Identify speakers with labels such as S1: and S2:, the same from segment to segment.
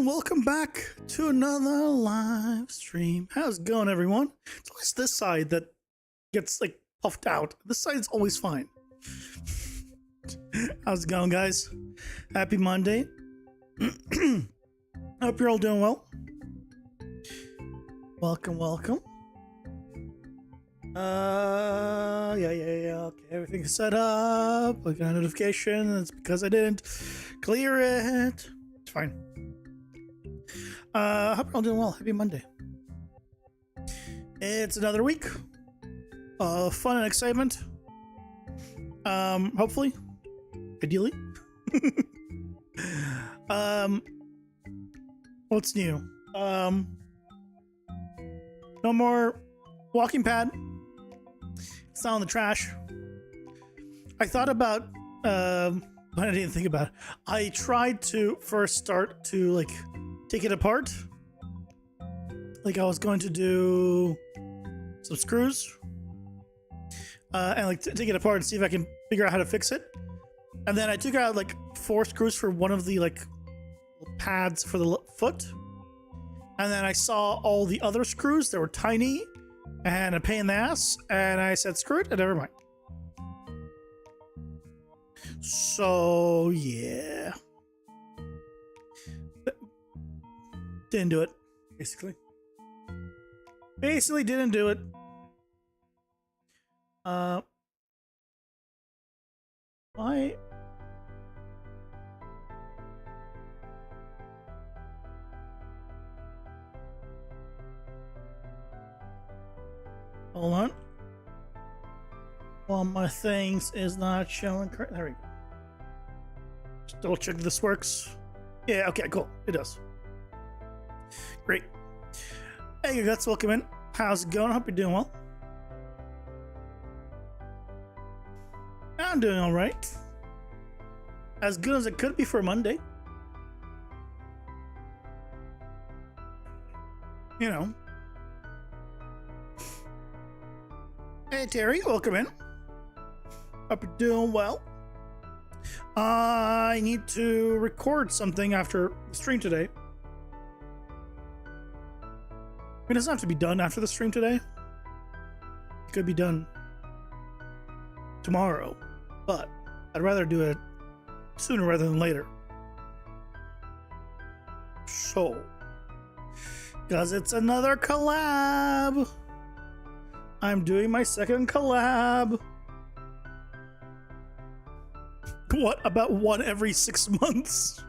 S1: and welcome back to another live stream. How's it going, everyone? It's always this side that gets like puffed out. This side's always fine. How's it going, guys? Happy Monday. Hope you're all doing well. Welcome. Yeah. Okay, everything's set up. I got a notification. It's because I didn't clear it. It's fine. Hope you're all doing well. Happy Monday. It's another week of fun and excitement. Hopefully. Ideally. What's new? No more walking pad. It's not in the trash. I thought about, but I didn't think about it. I tried to first start to like take it apart. Like I was going to do some screws and like take it apart and see if I can figure out how to fix it. And then I took out like 4 screws for one of the like pads for the foot. And then I saw all the other screws that were tiny and a pain in the ass. And I said, screw it, and never mind. So, yeah. Didn't do it, basically. Basically didn't do it. Why? Hold on. One of my things is not showing correct. There we go. Just double check this works. Yeah, okay, cool. It does. Great. Hey, you guys, welcome in. How's it going? I hope you're doing well. I'm doing alright. As good as it could be for Monday. You know. Hey Terry, welcome in. Hope you're doing well. I need to record something after the stream today. I mean, it doesn't have to be done after the stream today. It could be done tomorrow, but I'd rather do it sooner rather than later. So, because it's another collab. I'm doing my second collab. What, about one every 6 months?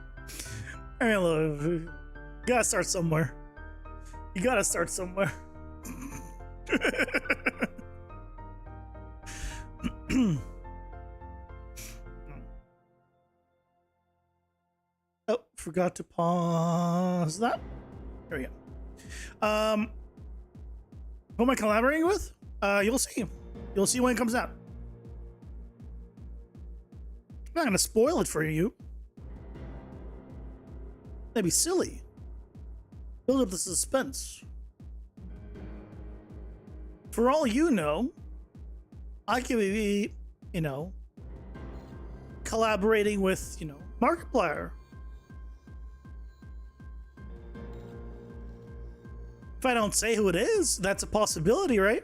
S1: I mean, look, you gotta start somewhere. You gotta start somewhere. Oh, forgot to pause that. There we go. Who am I collaborating with? You'll see. You'll see when it comes out. I'm not gonna spoil it for you. That'd be silly. Build up the suspense. For all you know, I could be, you know, collaborating with, you know, Markiplier. If I don't say who it is, that's a possibility, right?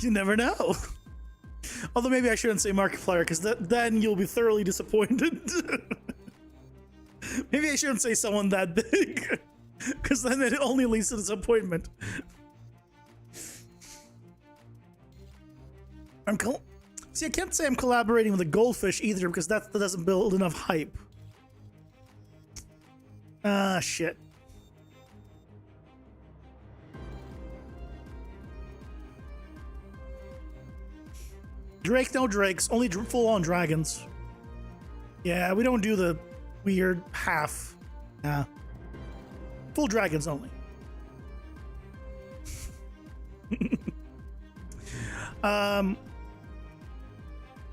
S1: You never know. Although maybe I shouldn't say Markiplier, because then you'll be thoroughly disappointed. Maybe I shouldn't say someone that big, because then it only leads to disappointment. See, I can't say I'm collaborating with a goldfish either, because that doesn't build enough hype. Ah, shit. Drake, no Drakes, only full-on dragons. Yeah, we don't do the weird half. Nah. Full dragons only.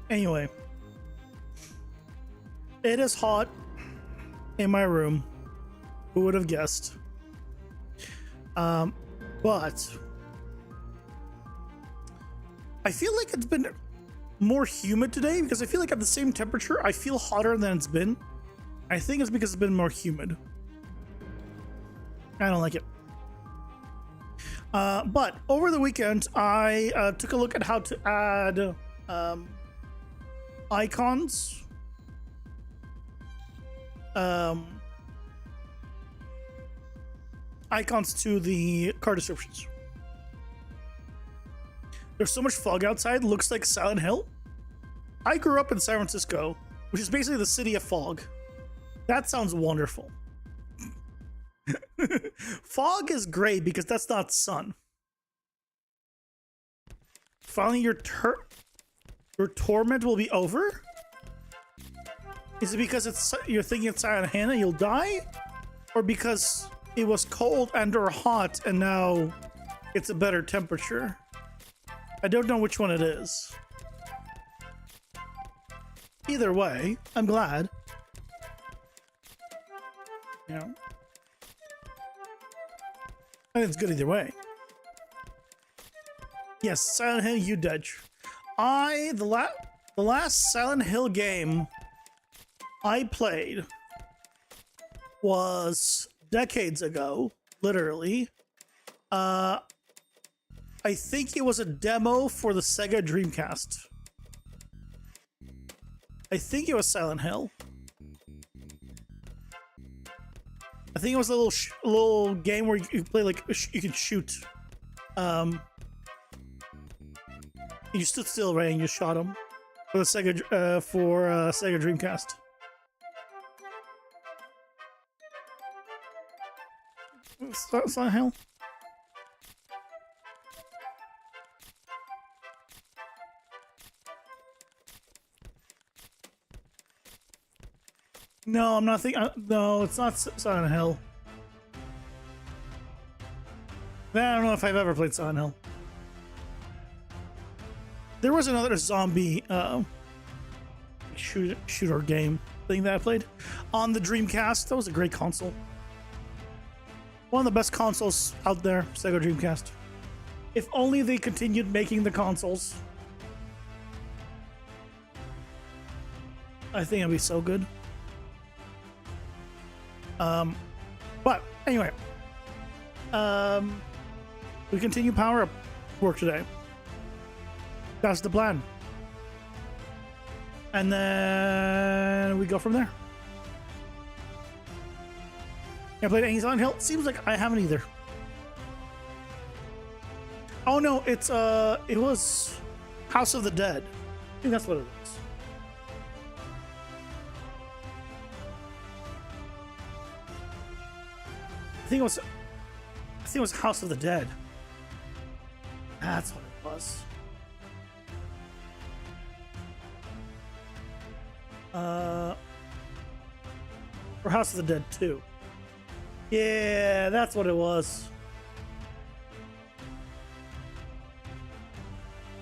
S1: Anyway. It is hot in my room. Who would have guessed? But I feel like it's been more humid today because I feel like at the same temperature, I feel hotter than it's been. I think it's because it's been more humid. I don't like it. But over the weekend, I took a look at how to add icons. Icons to the car descriptions. There's so much fog outside, looks like Silent Hill. I grew up in San Francisco, which is basically the city of fog. That sounds wonderful. Fog is great because that's not sun. Finally, your torment will be over? Is it because you're thinking it's Silent Hill and you'll die? Or because it was cold and or hot and now it's a better temperature? I don't know which one it is. Either way, I'm glad. You know, I think it's good either way. Yes, Silent Hill, you dodge. The last Silent Hill game I played was decades ago, literally. I think it was a demo for the Sega Dreamcast. I think it was Silent Hill. I think it was a little game where you play like you can shoot. You stood still, right, and you shot him for the Sega Sega Dreamcast. Silent Hill. No, I'm not thinking. No, it's not Silent Hill. I don't know if I've ever played Silent Hill. There was another zombie shooter game thing that I played on the Dreamcast. That was a great console. One of the best consoles out there, Sega Dreamcast. If only they continued making the consoles. I think it'd be so good. But anyway, we continue power up work today. That's the plan. And then we go from there. I played any Silent Hill? Seems like I haven't either. Oh no, it was House of the Dead. I think that's what it is. I think it was House of the Dead. That's what it was. Or House of the Dead 2. Yeah, that's what it was.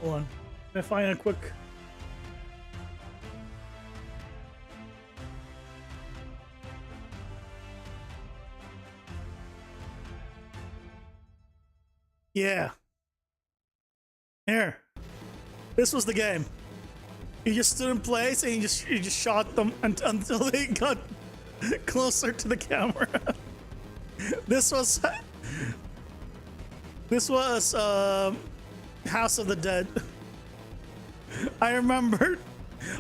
S1: Hold on. Can I find a quick... Yeah. Here. This was the game. You just stood in place and you just shot them until they got closer to the camera. This was House of the Dead. I remember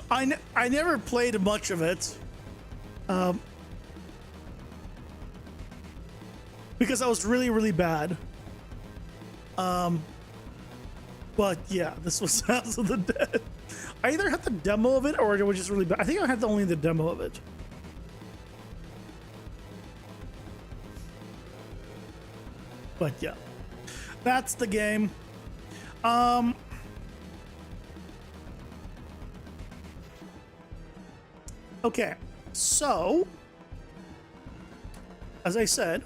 S1: I never played much of it. Because I was really bad. But yeah, this was House of the Dead. I either had the demo of it or it was just really bad. I think I had only the demo of it. But yeah, that's the game. Okay, so as I said,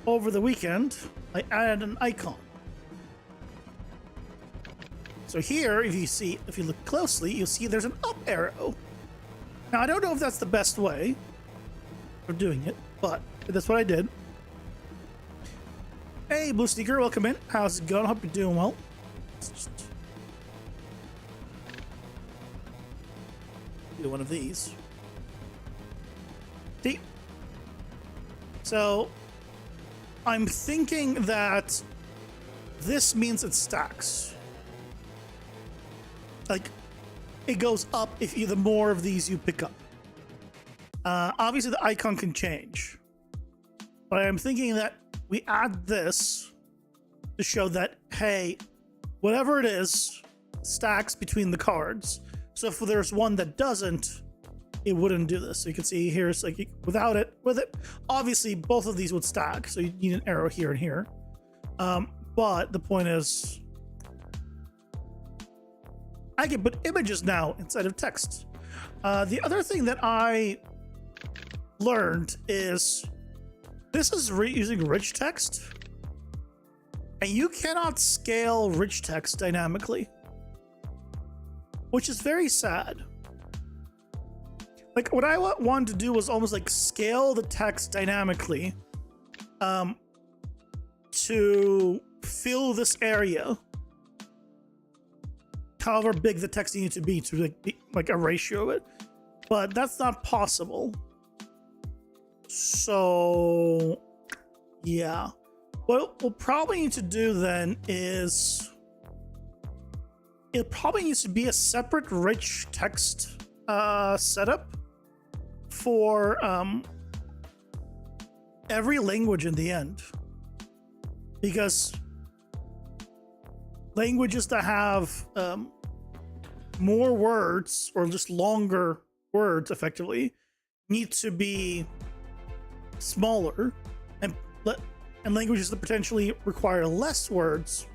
S1: over the weekend, I added an icon. So here, if you look closely, you'll see there's an up arrow. Now, I don't know if that's the best way of doing it, but that's what I did. Hey, Blue Sneaker, welcome in. How's it going? Hope you're doing well. Let's just do one of these. See? So I'm thinking that this means it stacks. Like, it goes up if the more of these you pick up. Obviously, the icon can change. But I'm thinking that we add this to show that, hey, whatever it is, stacks between the cards. So if there's one that doesn't, it wouldn't do this. So you can see here's like without it, with it. Obviously, both of these would stack. So you need an arrow here and here. But the point is, I can put images now instead of text. The other thing that I learned is this is using rich text, and you cannot scale rich text dynamically, which is very sad. Like, what I wanted to do was almost like scale the text dynamically to fill this area, however big the text needed to be be like a ratio of it, but that's not possible. So yeah, what we'll probably need to do then is it probably needs to be a separate rich text setup for every language in the end, because languages that have more words or just longer words effectively need to be smaller, and languages that potentially require less words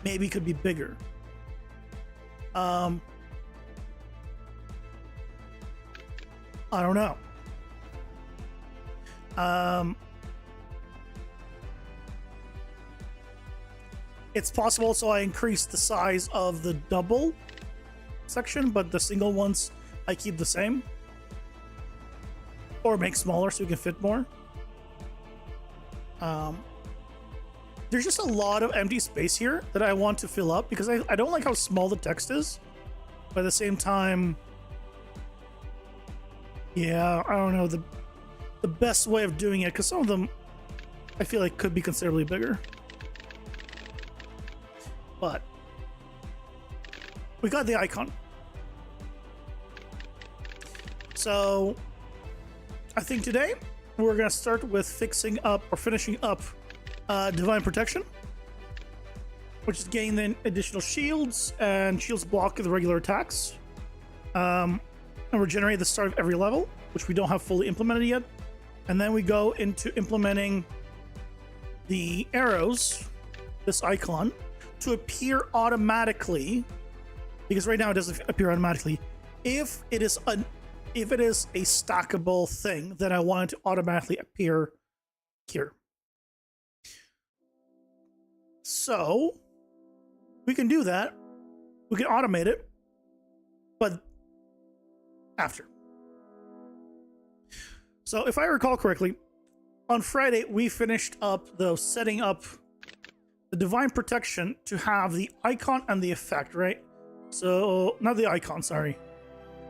S1: maybe could be bigger. I don't know. It's possible, so I increased the size of the double section, but the single ones I keep the same, or make smaller so we can fit more. There's just a lot of empty space here that I want to fill up because I don't like how small the text is, but at the same time, yeah, I don't know the best way of doing it, because some of them I feel like could be considerably bigger. But we got the icon. So I think today we're going to start with fixing up or finishing up Divine Protection, which is getting then additional shields, and shields block the regular attacks. And regenerate the start of every level, which we don't have fully implemented yet. And then we go into implementing the arrows, this icon, to appear automatically, because right now it doesn't appear automatically. If it is a stackable thing, then I want it to automatically appear here. So we can do that. We can automate it, but after. So if I recall correctly, on Friday we finished up setting up the Divine Protection to have the icon and the effect, right? So not the icon, sorry.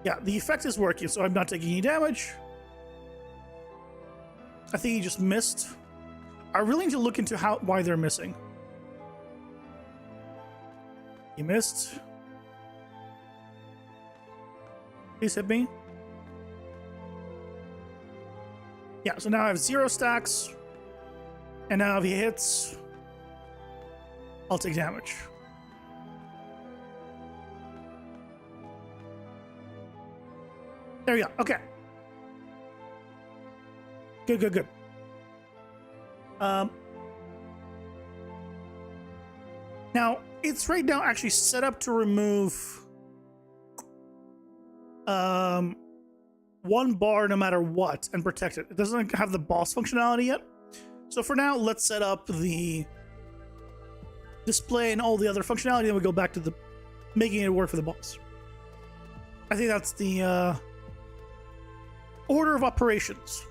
S1: Yeah, the effect is working, so I'm not taking any damage. I think he just missed. I really need to look into why they're missing. He missed. Please hit me. Yeah, so now I have 0 stacks, and now if he hits, I'll take damage. There we go. Okay. Good. Now, it's right now actually set up to remove 1 bar no matter what and protect it. It doesn't have the boss functionality yet. So for now, let's set up the display and all the other functionality, and we go back to making it work for the boss. I think that's the order of operations.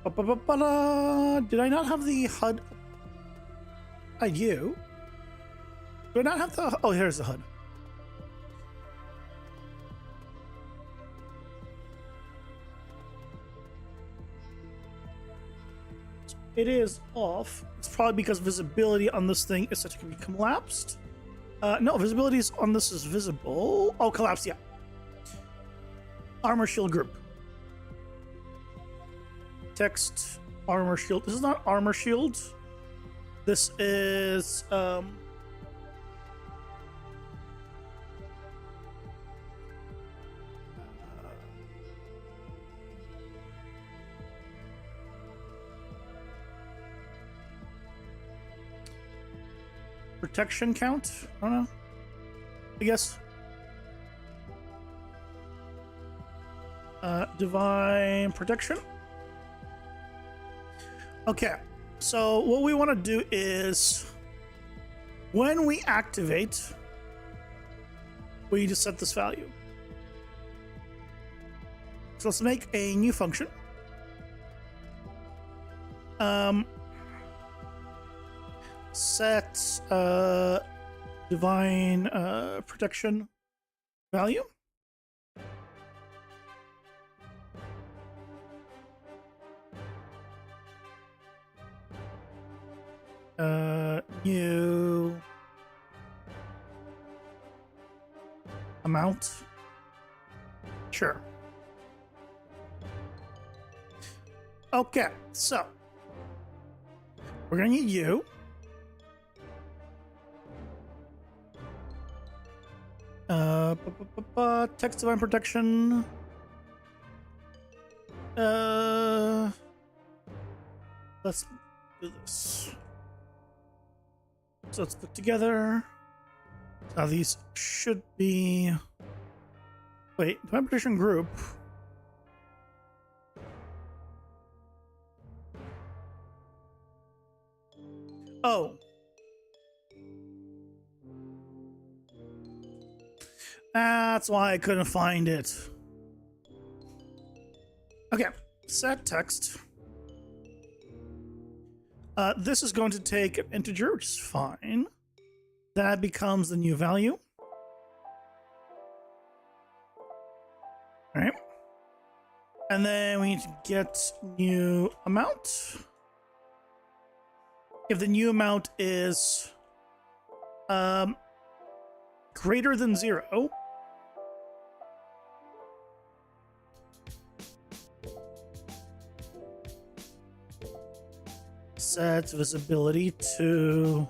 S1: Did I not have the HUD? I do. Do I not have the... Oh, here's the HUD. it is off. It's probably because visibility on this thing is set to be collapsed. No, visibility on this is visible. Oh, collapsed, yeah. Armor shield group. Text, armor shield. This is not armor shield. This is, protection count? I don't know. I guess. Divine protection. Okay. So what we want to do is when we activate, we need to set this value. So let's make a new function. Set divine protection value. New amount. Sure. Okay, so we're gonna need you. Text divine protection. Let's do this. So let's look together. Now these should be. Wait, divine protection group. Oh. That's why I couldn't find it. Okay, set text. This is going to take an integer, which is fine. That becomes the new value. All right. And then we need to get new amount. If the new amount is greater than 0, set visibility to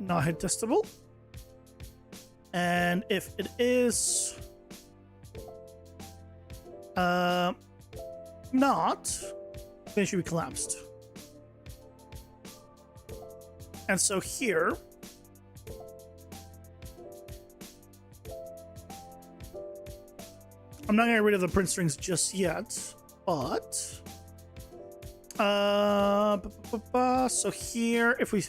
S1: not hit testable. And if it is not, then it should be collapsed. And so here, I'm not going to get rid of the print strings just yet, but so here, if we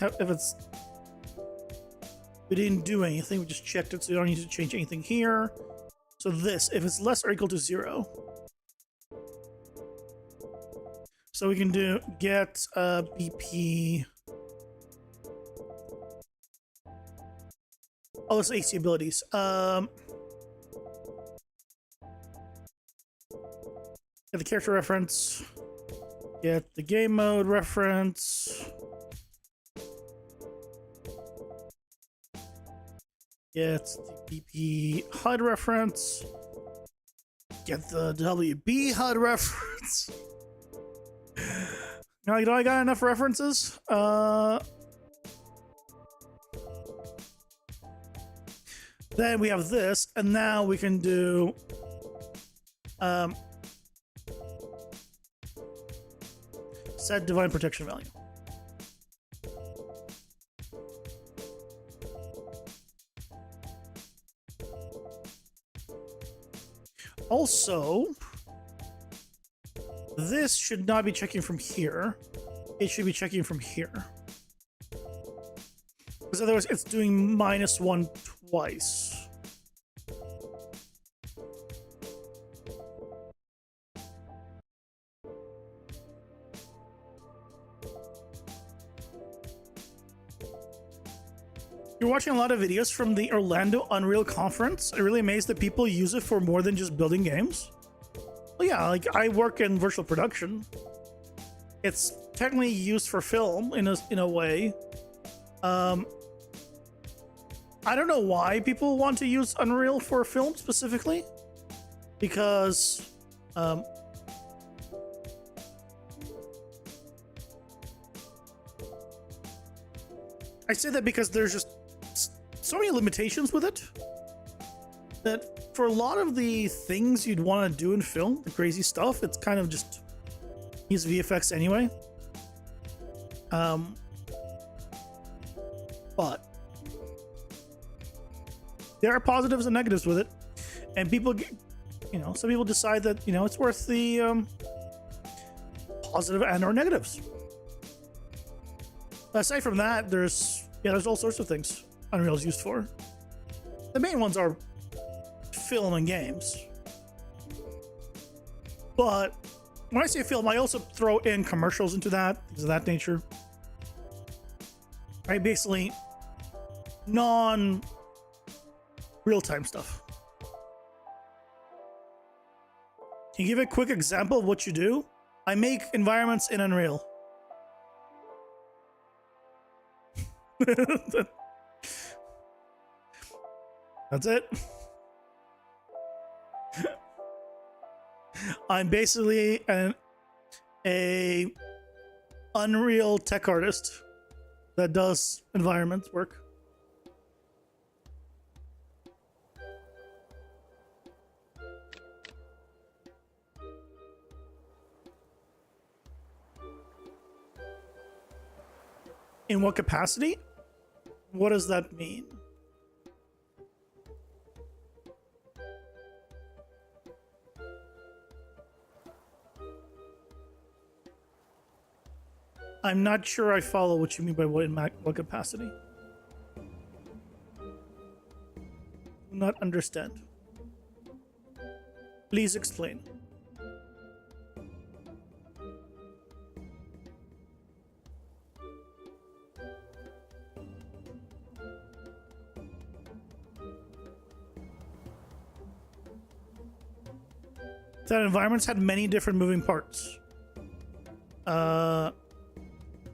S1: didn't do anything, we just checked it, so we don't need to change anything here. So this, if it's less or equal to 0, so we can do get BP. Oh, it's AC abilities. Get the character reference. Get the game mode reference. Get the BP HUD reference. Get the WB HUD reference. Now, do I got enough references? Then we have this, and now we can do set divine protection value. Also, this should not be checking from here. It should be checking from here. Because otherwise it's doing -1 twice. You're watching a lot of videos from the Orlando Unreal Conference. I'm really amazed that people use it for more than just building games. Well, yeah, like I work in virtual production. It's technically used for film in a way. I don't know why people want to use Unreal for film specifically, because I say that because there's just so many limitations with it that for a lot of the things you'd want to do in film, the crazy stuff, it's kind of just use VFX anyway. But there are positives and negatives with it, and people get, some people decide that it's worth the positive and or negatives. Aside from that, there's all sorts of things Unreal is used for. The main ones are film and games, but when I say film, I also throw in commercials into that, things of that nature. Right, basically non-real-time stuff. Can you give a quick example of what you do? I make environments in Unreal. That's it. I'm basically a Unreal tech artist that does environment work. In what capacity? What does that mean? I'm not sure I follow what you mean by what capacity. Do not understand. Please explain. That environments had many different moving parts.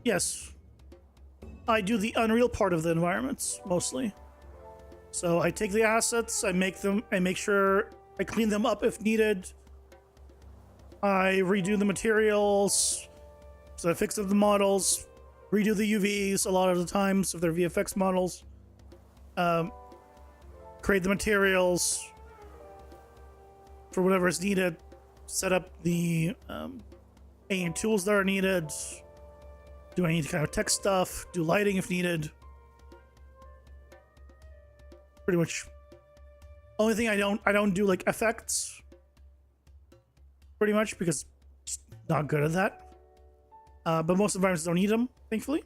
S1: Yes. I do the Unreal part of the environments, mostly. So I take the assets, I make sure I clean them up if needed. I redo the materials. So I fix up the models, redo the UVs a lot of the times if they're VFX models. Create the materials for whatever is needed. Set up the any tools that are needed. Do I need to kind of text stuff? Do lighting if needed? Pretty much. Only thing I don't do like effects. Pretty much because I'm just not good at that. But most environments don't need them, thankfully.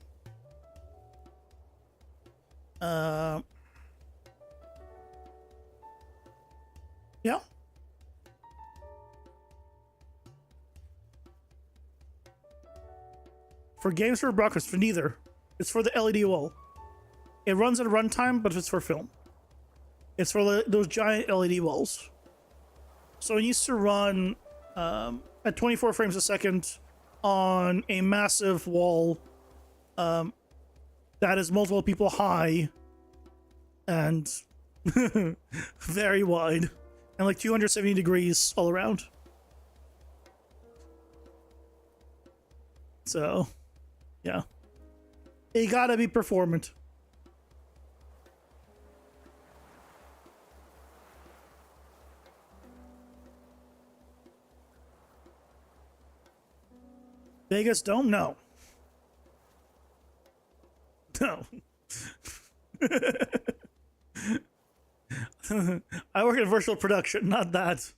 S1: Yeah. For games or broadcast, for neither. It's for the LED wall. It runs at runtime, but it's for film. It's for those giant LED walls. So it needs to run at 24 frames a second on a massive wall that is multiple people high and very wide and like 270 degrees all around. So, yeah. It gotta be performant. Vegas Dome? No. No. I work in virtual production, not that.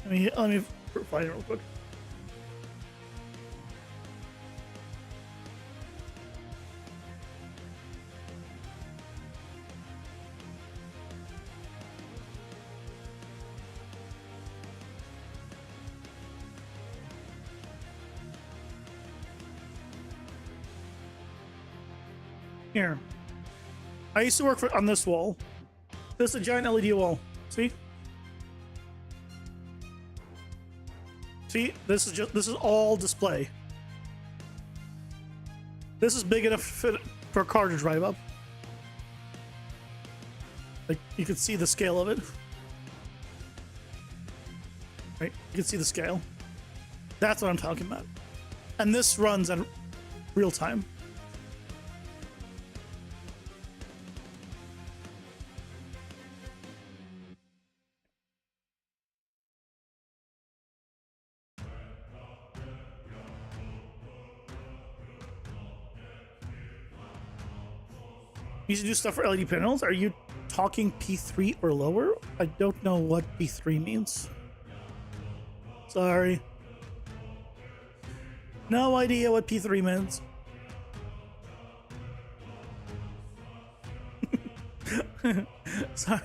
S1: Let me find it real quick. Here. I used to work on this wall. This is a giant LED wall. See? See? This is all display. This is big enough for a car to drive up. Like, you can see the scale of it. Right? You can see the scale. That's what I'm talking about. And this runs at real time. You used to do stuff for LED panels. Are you talking P3 or lower? I don't know what P3 means. Sorry. No idea what P3 means. Sorry.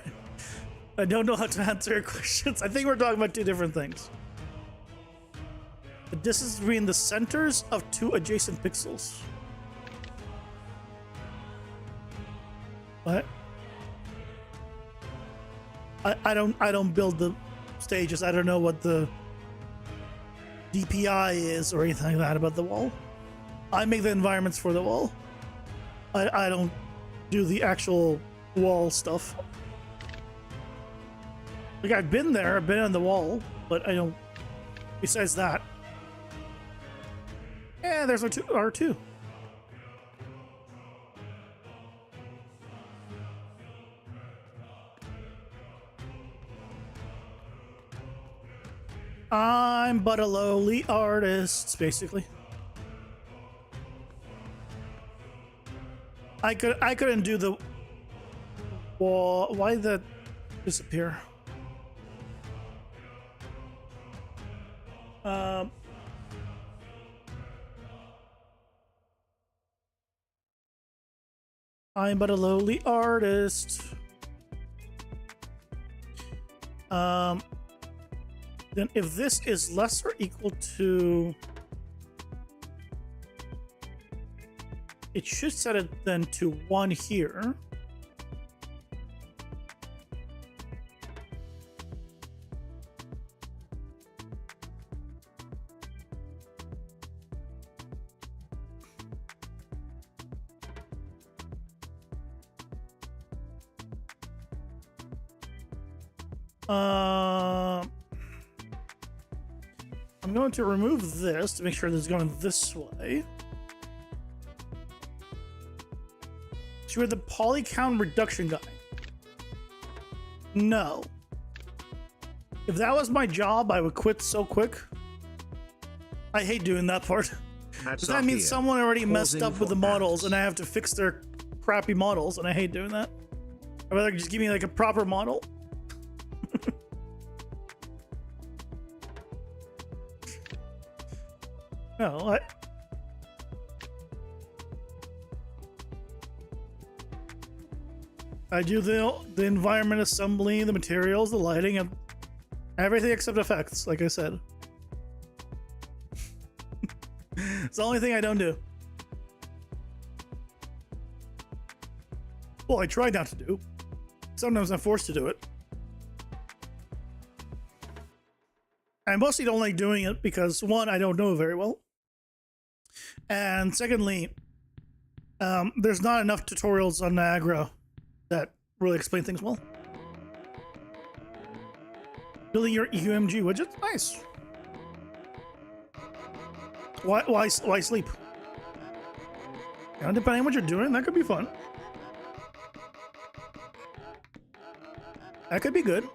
S1: I don't know how to answer your questions. I think we're talking about two different things. The distance between the centers of two adjacent pixels. What? I don't build the stages. I don't know what the DPI is or anything like that about the wall. I make the environments for the wall. I don't do the actual wall stuff. Like, I've been there, I've been on the wall, but I don't. Besides that. Yeah, there's R2. I'm but a lowly artist, basically. I couldn't do the wall. Why did that disappear? I'm but a lowly artist. Then if this is less or equal to, it should set it then to 1 here. I'm going to remove this to make sure this is going this way. So you're the poly count reduction guy. No. If that was my job, I would quit so quick. I hate doing that part. Because that means someone already messed up with the models and I have to fix their crappy models, and I hate doing that. I'd rather just give me like a proper model. No, I do the environment assembly, the materials, the lighting, and everything except effects, like I said. It's the only thing I don't do. Well, I try not to do. Sometimes I'm forced to do it. I mostly don't like doing it because, one, I don't know very well. And secondly, there's not enough tutorials on Niagara that really explain things well. Building your UMG widget? Nice. Why sleep? You know, depending on what you're doing, that could be fun. That could be good.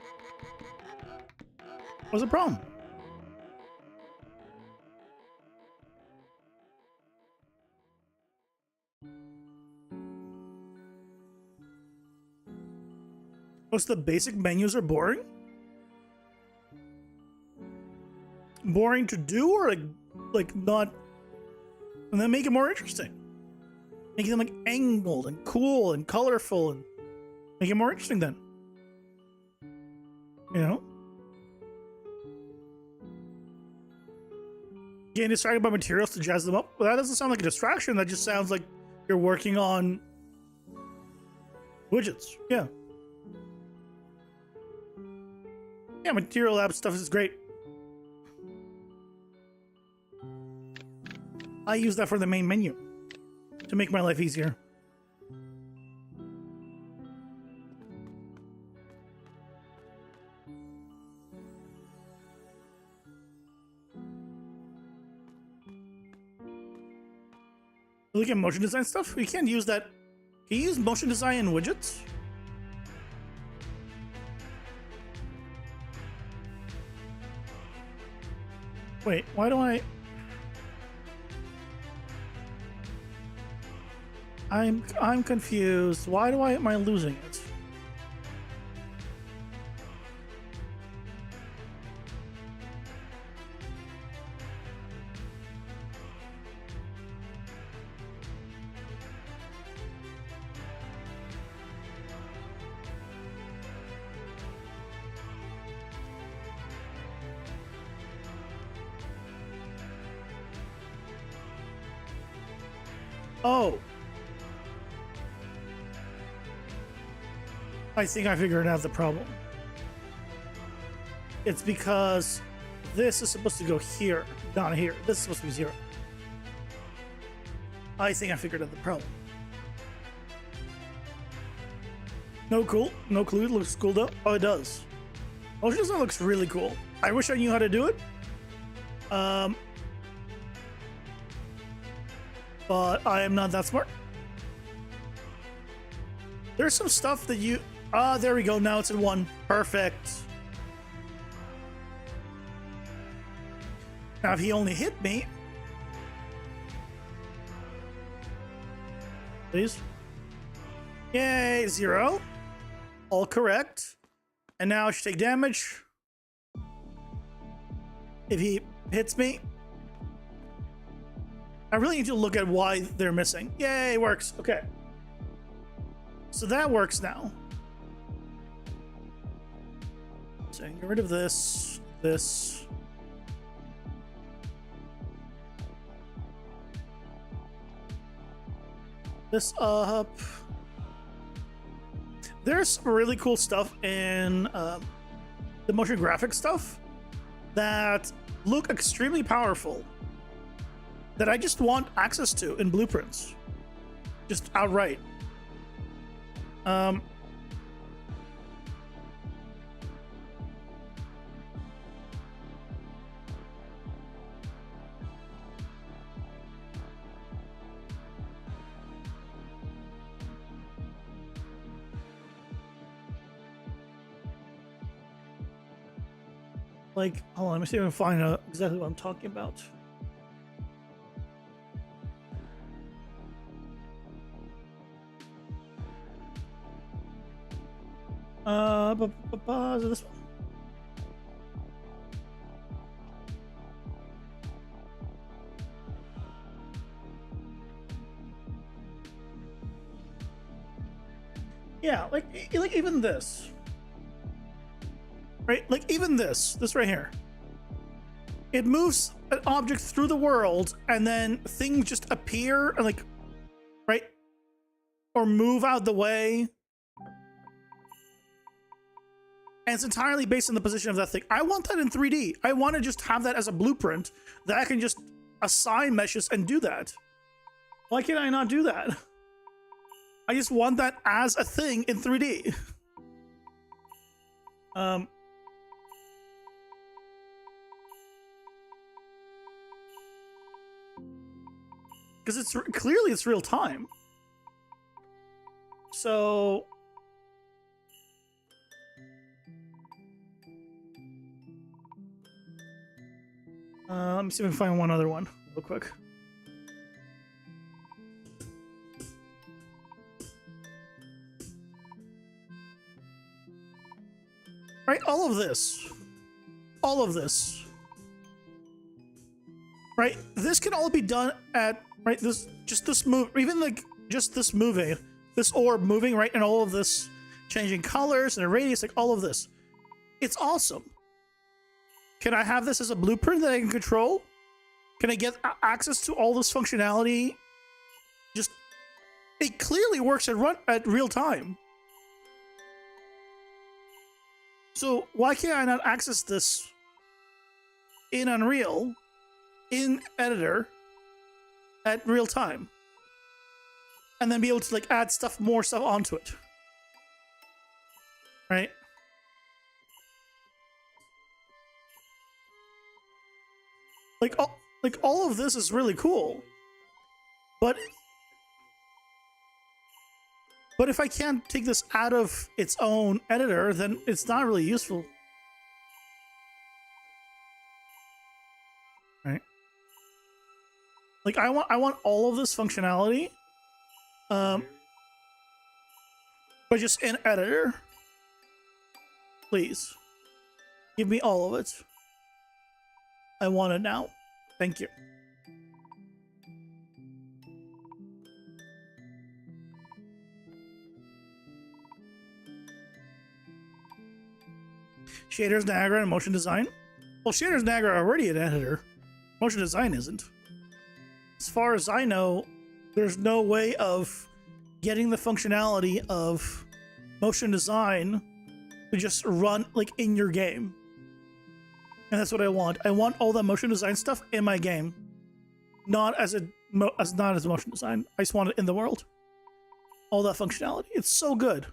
S1: What's the problem? Most of the basic menus are boring. boring to do, or like not, and then make it more interesting. Make them like angled and cool and colorful and make it more interesting then. You know? Getting distracted by materials to jazz them up. Well, that doesn't sound like a distraction. That just sounds like you're working on widgets. Yeah. Yeah, material lab stuff is great. I use that for the main menu to make my life easier. Look at motion design stuff. You can't use that. Can you use motion design in widgets? Wait, why do I? I'm confused. Why am I losing it? Oh. I think I figured out the problem. It's because this is supposed to go here, down here. This is supposed to be 0. I think I figured out the problem. No clue. It looks cool though. Oh, it does. Motion design looks really cool. I wish I knew how to do it. But I am not that smart. There's some stuff that you... Ah, there we go. Now it's in 1. Perfect. Now, if he only hit me... Please. Yay, 0. All correct. And now I should take damage. If he hits me... I really need to look at why they're missing. Yay, works. Okay. So that works now. So I can get rid of this. This up. There's some really cool stuff in the motion graphics stuff that look extremely powerful that I just want access to in blueprints, just outright. Like, hold on, let me see if I can find out exactly what I'm talking about. Is it this one? Yeah, like even this, right? Like even this right here. It moves an object through the world, and then things just appear and like, right? Or move out the way. And it's entirely based on the position of that thing. I want that in 3D. I want to just have that as a blueprint that I can just assign meshes and do that. Why can't I not do that? I just want that as a thing in 3D. Because it's clearly it's real time. So... let me see if I can find one other one real quick. Right, all of this. right? This can all be done at, right, this move, even like just this moving, this orb moving, right, and all of this changing colors and a radius, like all of this. It's awesome. Can I have this as a blueprint that I can control? Can I get access to all this functionality? Just, it clearly works at real time. So why can't I not access this in Unreal, in Editor, at real time? And then be able to like add more stuff onto it. Right? Like all of this is really cool. But if I can't take this out of its own editor, then it's not really useful. Right? Like I want all of this functionality. But just in editor. Please. Give me all of it. I want it now. Thank you. Shaders, Niagara, and motion design. Well, shaders, Niagara are already an editor. Motion design isn't. As far as I know, there's no way of getting the functionality of motion design to just run like in your game. And that's what I want. I want all that motion design stuff in my game, not as motion design. I just want it in the world. All that functionality. It's so good.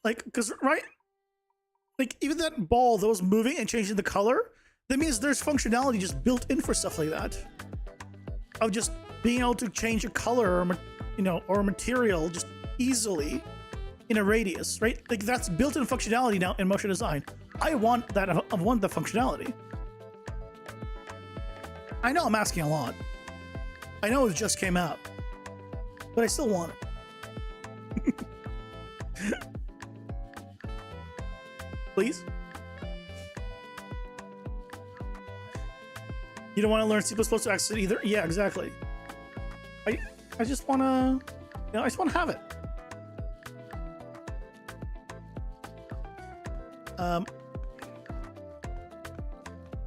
S1: Like, because right, like even that ball that was moving and changing the color, that means there's functionality just built in for stuff like that. Of just being able to change a color or or a material just easily in a radius, right? Like that's built-in functionality now in motion design. I want that. I want the functionality. I know I'm asking a lot. I know it just came out, but I still want it. Please. You don't want to learn C++ to access it either? Yeah, exactly. I just want to, I just want to have it.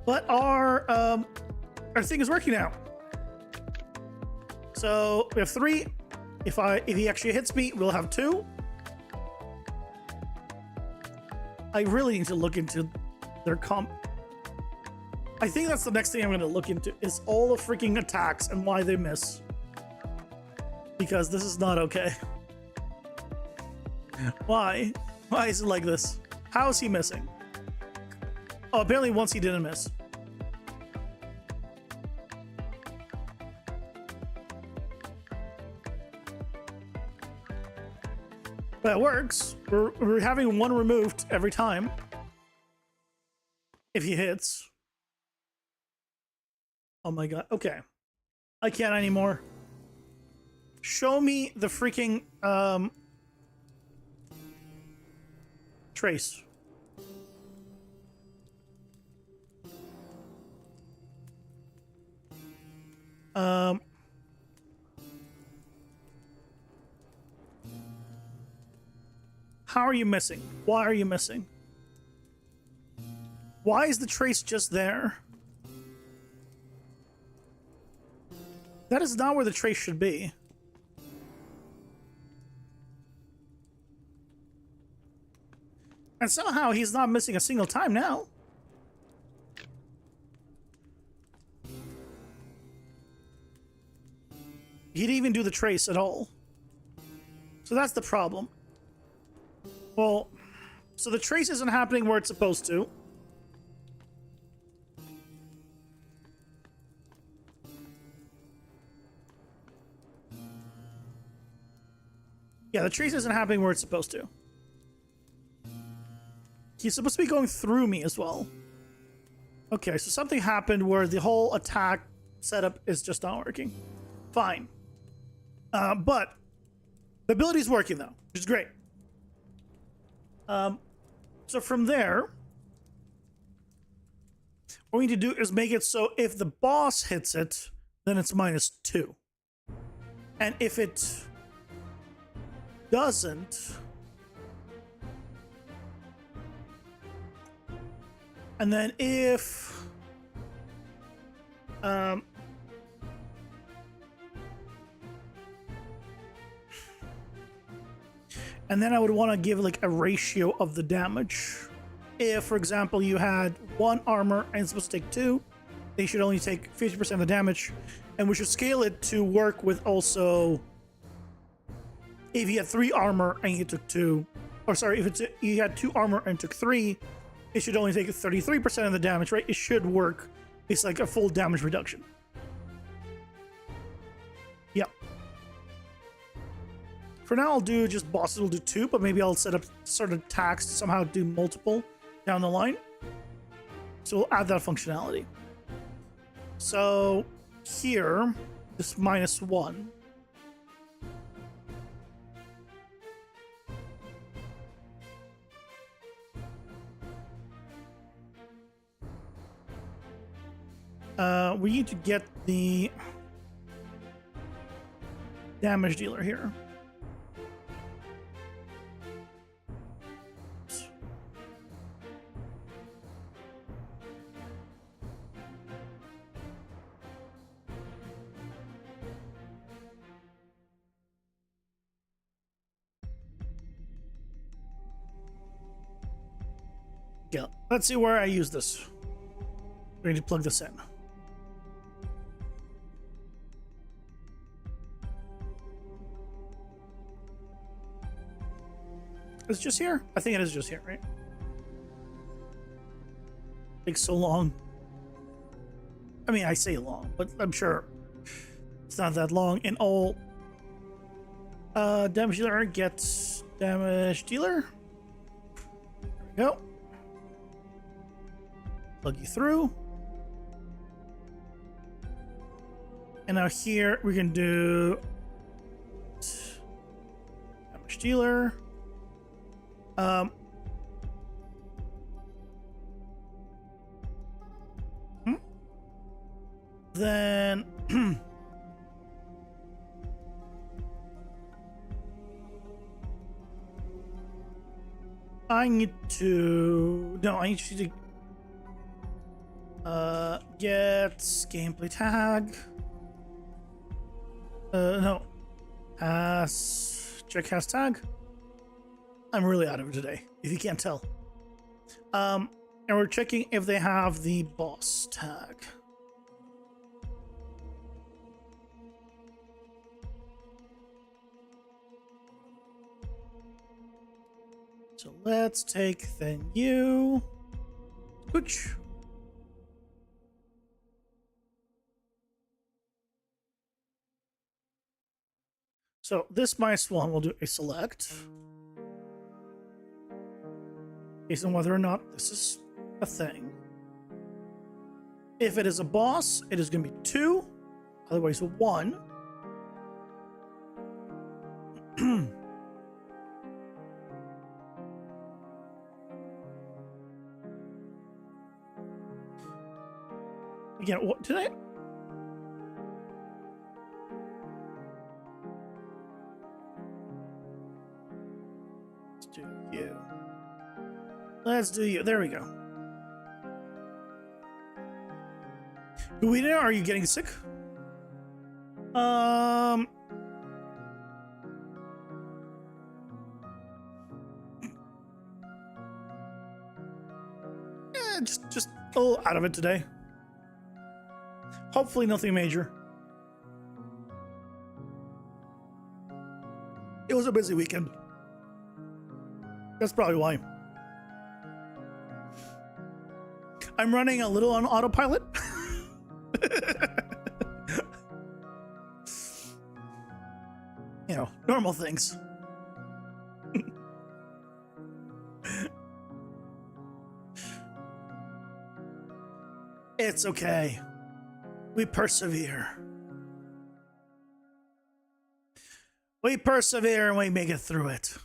S1: But our thing is working now. So we have 3. If he actually hits me, we'll have 2. I really need to look into their comp. I think that's the next thing I'm going to look into is all the freaking attacks and why they miss. Because this is not okay. Why? Why is it like this? How is he missing? Oh, apparently once he didn't miss. That works. We're having 1 removed every time. If he hits. Oh my god. Okay. I can't anymore. Show me the freaking trace. How are you missing? Why are you missing? Why is the trace just there? That is not where the trace should be. And somehow he's not missing a single time now. He didn't even do the trace at all. So that's the problem. Well, so the trace isn't happening where it's supposed to. Yeah, the trace isn't happening where it's supposed to. He's supposed to be going through me as well. Okay, so something happened where the whole attack setup is just not working. Fine. But the ability's working though, which is great. So So from there, what we need to do is make it so if the boss hits it, then it's -2. And if it doesn't, and then if and then I would want to give like a ratio of the damage. If, for example, you had 1 armor and it's supposed to take 2, they should only take 50% of the damage. And we should scale it to work with also if you had 3 armor and you took 2, or sorry, if you had 2 armor and took 3, it should only take 33% of the damage, right? It should work. It's like a full damage reduction. Yep. For now, I'll do just bosses will do 2, but maybe I'll set up certain attacks to somehow do multiple down the line. So we'll add that functionality. So here, this -1. We need to get the damage dealer here. Yeah, let's see where I use this. We need to plug this in. It's just here? I think it is just here, right? Takes so long. I mean, I say long, but I'm sure it's not that long. In all, damage dealer gets damage dealer. There we go. Plug you through. And now here we can do damage dealer. Then I need to get gameplay tag. No. Check hashtag. I'm really out of it today, if you can't tell. And we're checking if they have the boss tag. So let's take then you. Ooch. So this -1 will do a select based on whether or not this is a thing. If it is a boss, it is going to be 2, otherwise 1. Again, what did I? Let's do you. Let's do you. There we go. Guido, are you getting sick? Just a little out of it today. Hopefully nothing major. It was a busy weekend. That's probably why. I'm running a little on autopilot. You know, normal things. It's okay. We persevere. We persevere and we make it through it.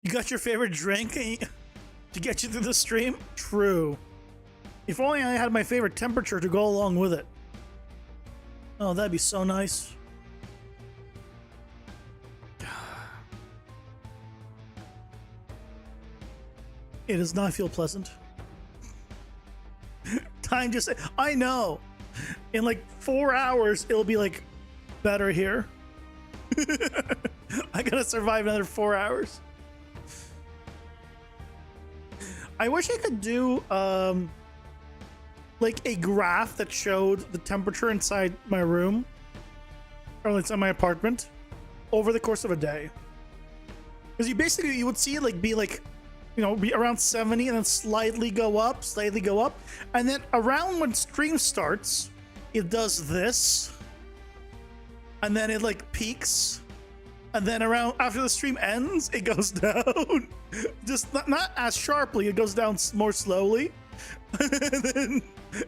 S1: You got your favorite drink to get you through the stream? True. If only I had my favorite temperature to go along with it. Oh, that'd be so nice. It does not feel pleasant. Time just... I know. In like 4 hours, it'll be like better here. I gotta survive another 4 hours. I wish I could do like a graph that showed the temperature inside my room or inside my apartment over the course of a day. Because you would see it like be like, you know, be around 70 and then slightly go up, and then around when stream starts, it does this, and then it like peaks, and then around after the stream ends, it goes down. Just not as sharply, it goes down more slowly, and then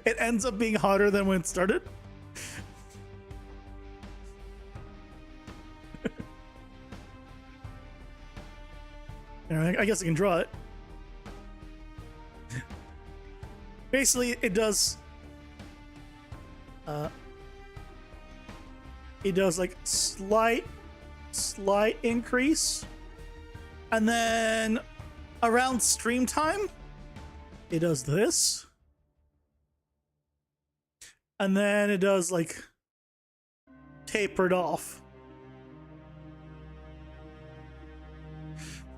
S1: it ends up being hotter than when it started. I guess I can draw it. Basically, it does like slight increase, and then around stream time, it does this, and then it does like tapered off.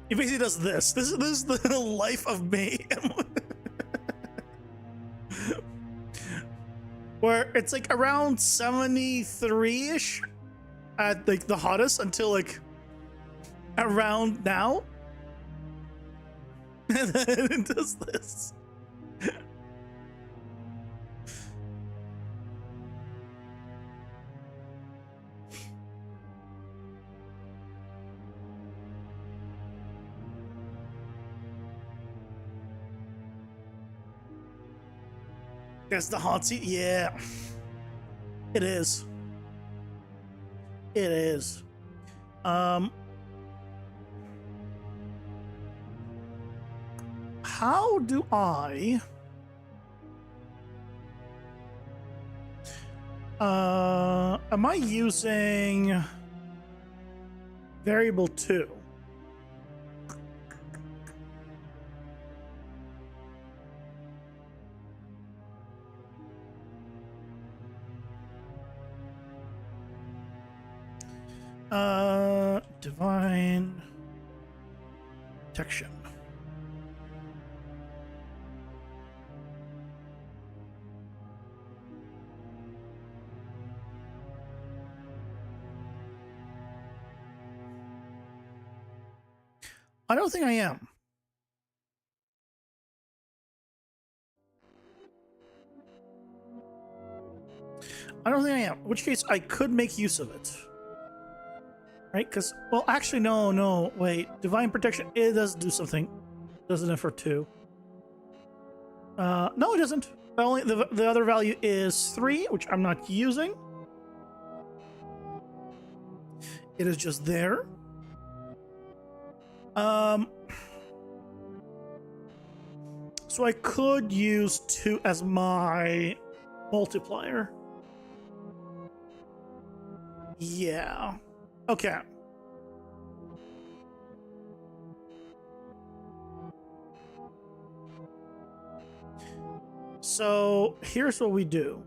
S1: It basically does this. This is the life of me. Where it's like around 73-ish at like the hottest until like around now. And then it does this. That's the hot seat? Yeah. It is. It is. How do I... am I using variable 2? Divine protection. I don't think I am. I don't think I am. In which case, I could make use of it. Right? Because, well, actually, no, wait. Divine protection, it does do something. Doesn't it for 2? No, it doesn't. Only the other value is 3, which I'm not using. It is just there. So I could use 2 as my multiplier. Yeah. Okay. So here's what we do.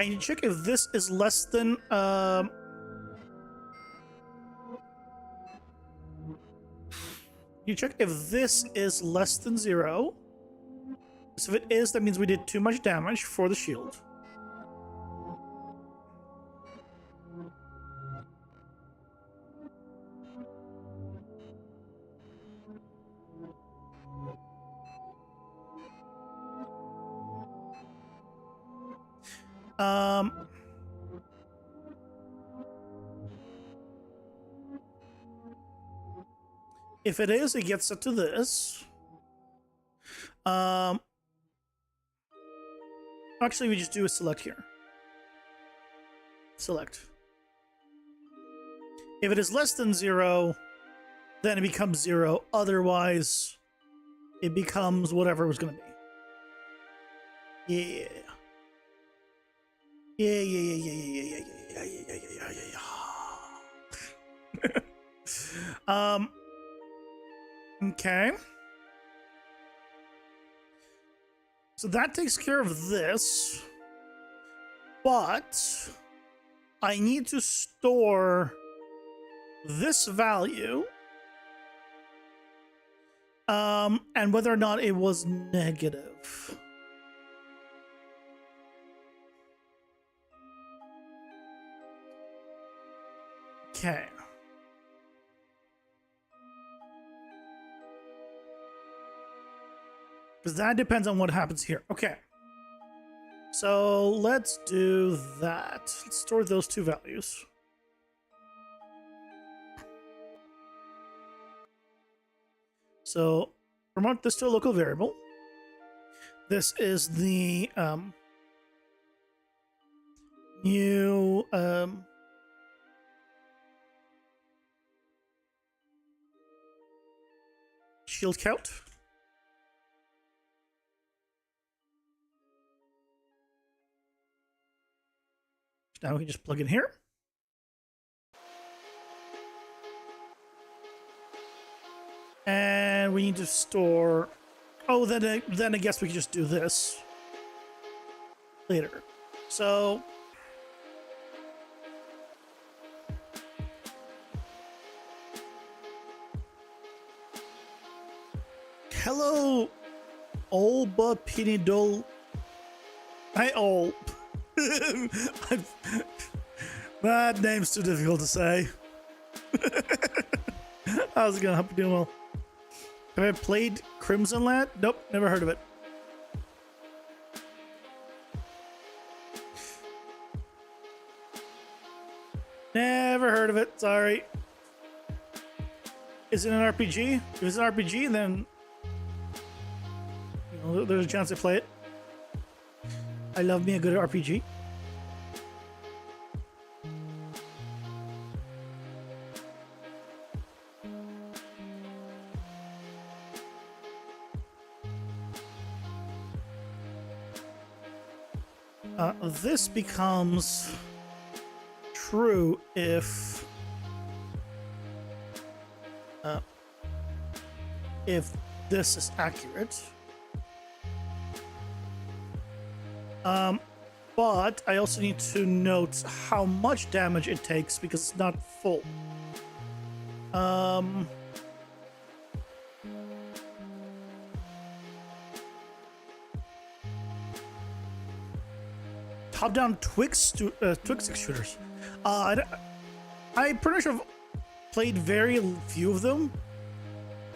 S1: I need to check if this is less than you check if this is less than 0. So if it is, that means we did too much damage for the shield. If it is, it gets set to this. Actually, we just do a select here. Select. If it is less than 0, then it becomes 0. Otherwise, it becomes whatever it was going to be. Yeah. Yeah. Okay. So that takes care of this. But I need to store this value. And whether or not it was negative. Okay. Because that depends on what happens here. Okay. So let's do that. Let's store those two values. So promote this to a local variable. This is the new shield count. Now we can just plug in here. And we need to store... Oh, then I guess we can just do this later. So... Hello, Olba Pinidol. Hi, Ol. That name's too difficult to say. How's it going? Hope you're doing well. Have I played Crimson Land? Nope, never heard of it. Never heard of it, sorry. Is it an RPG? If it's an RPG, then you know, there's a chance I play it. I love me a good RPG. This becomes true if this is accurate. But I also need to note how much damage it takes because it's not full. Top-down Twix stick shooters. I pretty much have played very few of them.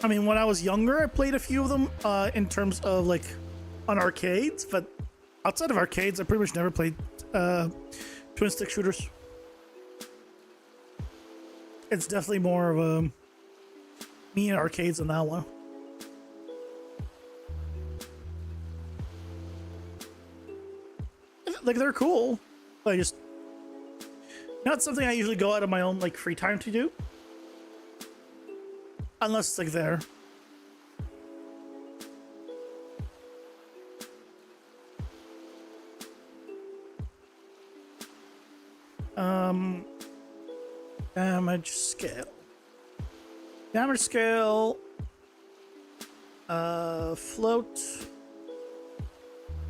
S1: I mean, when I was younger, I played a few of them in terms of like on arcades, but outside of arcades, I pretty much never played twin stick shooters. It's definitely more of a me in arcades than that one. Like, they're cool, but just not something I usually go out of my own like free time to do, unless it's like there. Damage scale. Damage scale. Float.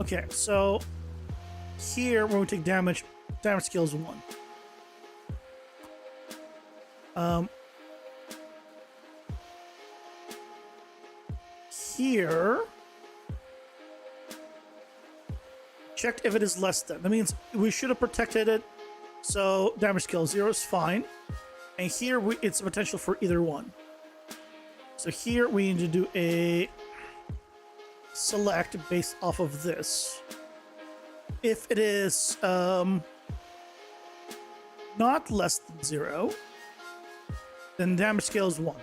S1: Okay, so here when we take damage scale is 1. Here, checked if it is less than. That means we should have protected it. So damage scale 0 is fine. And here it's a potential for either one. So here we need to do a select based off of this. If it is not less than 0, then damage scale is 1.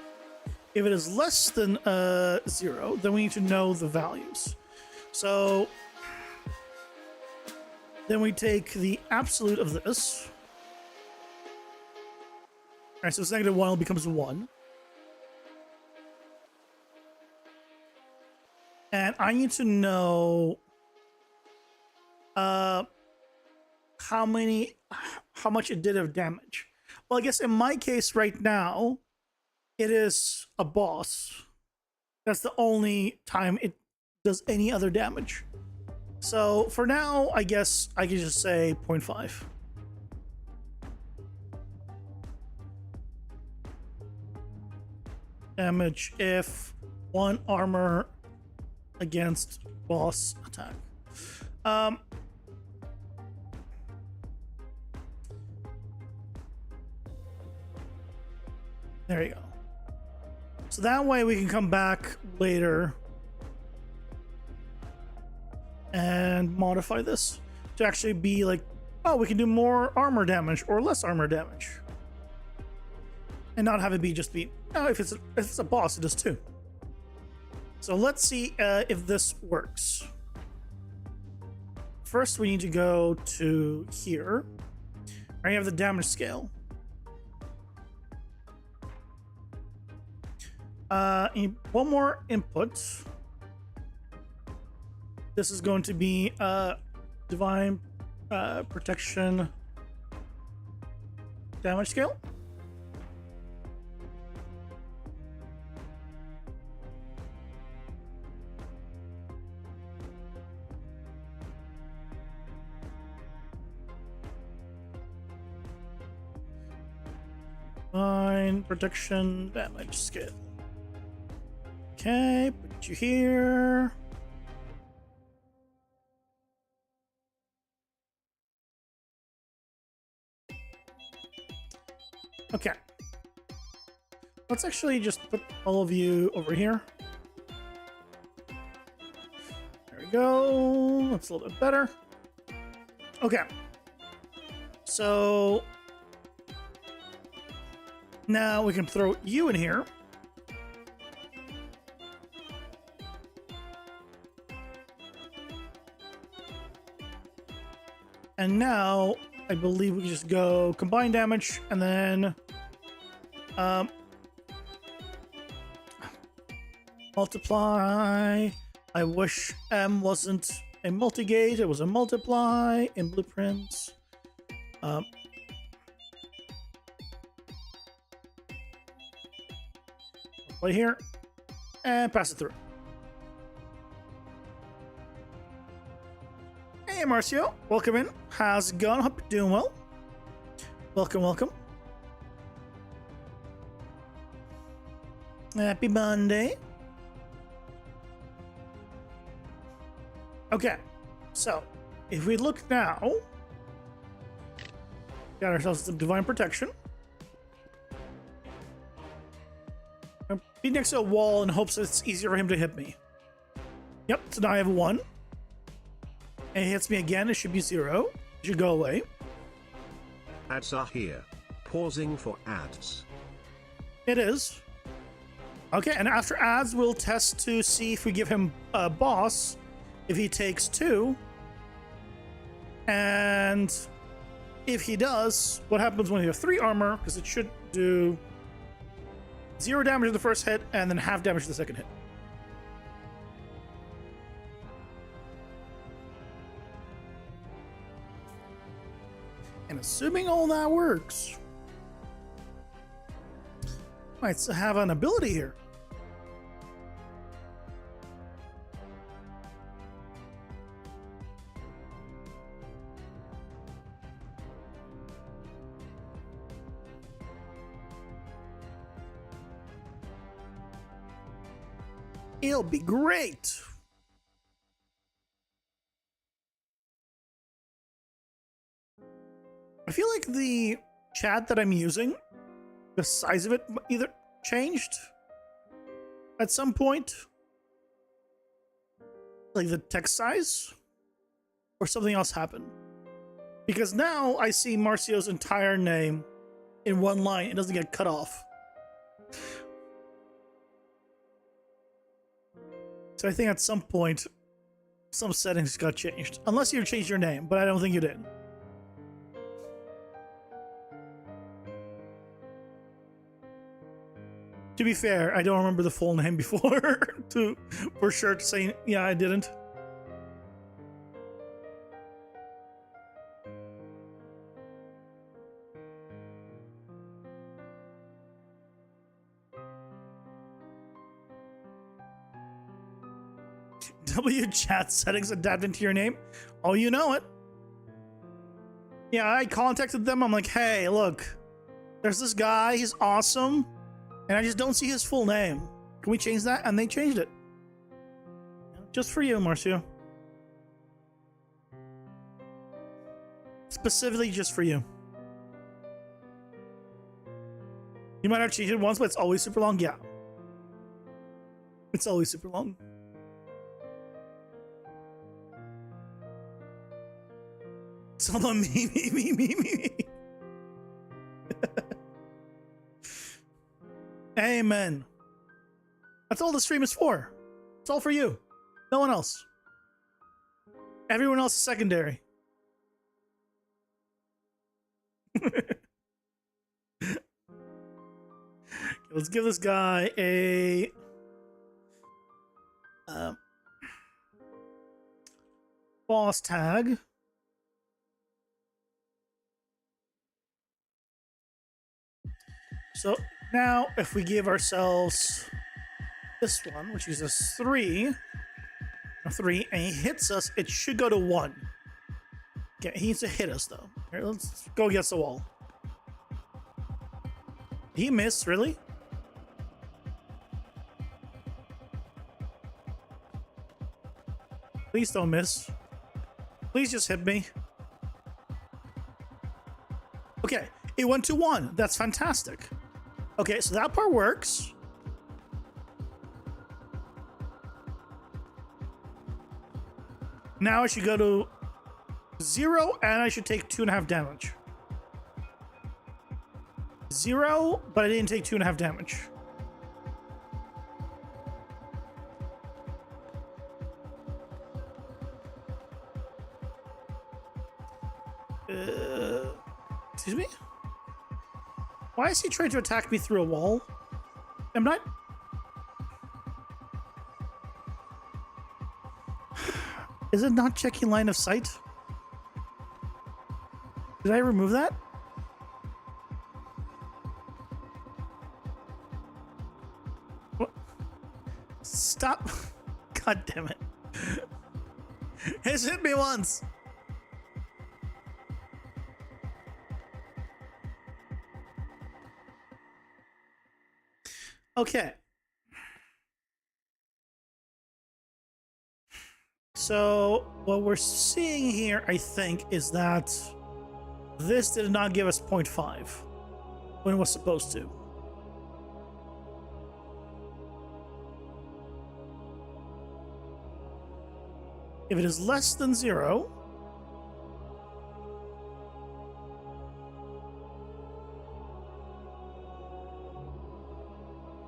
S1: If it is less than 0, then we need to know the values. So then we take the absolute of this. Alright, so it's -1 becomes 1. And I need to know how much it did of damage. Well, I guess in my case right now, it is a boss. That's the only time it does any other damage. So for now, I guess I can just say 0.5. Damage if 1 armor against boss attack. There you go. So that way we can come back later and modify this to actually be like, oh, we can do more armor damage or less armor damage. And not have it be, oh, if it's a boss, it does too. So let's see if this works. First, we need to go to here. I have the damage scale. One more input. This is going to be divine protection damage scale. Divine protection damage scale. Okay, put you here. Okay. Let's actually just put all of you over here. There we go. That's a little bit better. Okay. So now we can throw you in here. And now I believe we can just go combine damage and then multiply. I wish M wasn't a multigate, it was a multiply in blueprints. Play here and pass it through. Hey Marcio, welcome in. How's it going? Hope you're doing well. Welcome, welcome. Happy Monday. Okay, so if we look now, got ourselves some divine protection. Be next to a wall in hopes that it's easier for him to hit me. Yep, so now I have 1. And he hits me again, it should be 0. It should go away.
S2: Ads are here. Pausing for ads.
S1: It is. Okay, and after ads, we'll test to see if we give him a boss, if he takes 2. And if he does, what happens when you have 3 armor, because it should do 0 damage to the first hit, and then half damage to the second hit. And assuming all that works, might have an ability here. It'll be great. I feel like the chat that I'm using, the size of it either changed at some point, like the text size, or something else happened. Because now I see Marcio's entire name in one line. It doesn't get cut off. So I think at some point, some settings got changed. Unless you changed your name, but I don't think you did. To be fair, I don't remember the full name before to for sure to say yeah, I didn't. W chat settings adapted to your name. Oh, you know it. Yeah, I contacted them. I'm like, hey, look, there's this guy. He's awesome. And I just don't see his full name. Can we change that? And they changed it. Just for you, Marcio. Specifically just for you. You might have changed it once, but it's always super long. Yeah. It's always super long. It's all on me. Amen. That's all the stream is for. It's all for you. No one else. Everyone else is secondary. Let's give this guy a boss tag. So now if we give ourselves this one, which is a 3, and he hits us, it should go to 1. Okay, he needs to hit us though. Here, let's go against the wall. He missed, really? Please don't miss. Please just hit me. Okay, it went to 1. That's fantastic. Okay, so that part works. Now I should go to 0 and I should take 2.5 damage. 0, but I didn't take 2.5 damage. Excuse me? Why is he trying to attack me through a wall? I'm not... Is it not checking line of sight? Did I remove that? What? Stop. God damn it. It's hit me once. Okay. So what we're seeing here, I think, is that this did not give us 0.5 when it was supposed to. If it is less than 0,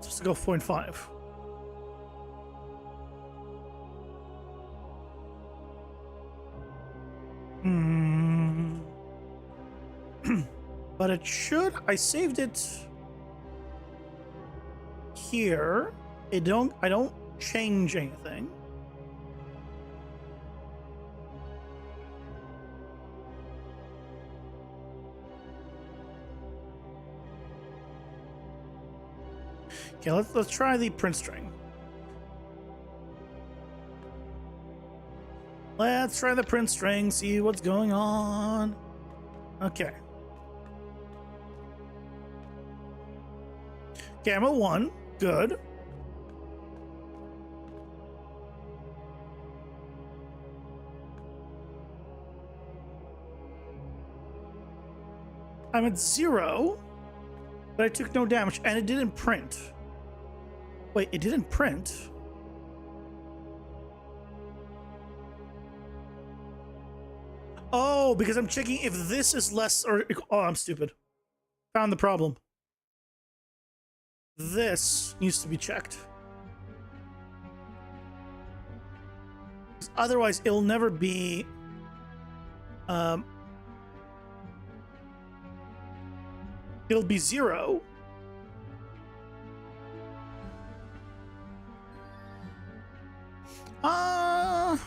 S1: just go 0.5. But it should. I saved it here. I don't change anything. Okay, let's try the print string. Let's try the print string, see what's going on. Okay. Gamma 1, good. I'm at 0, but I took no damage, and it didn't print. Wait, it didn't print? Oh, because I'm checking if this is less or... Oh, I'm stupid. Found the problem. This needs to be checked. Otherwise, it'll never be... it'll be 0. Uh...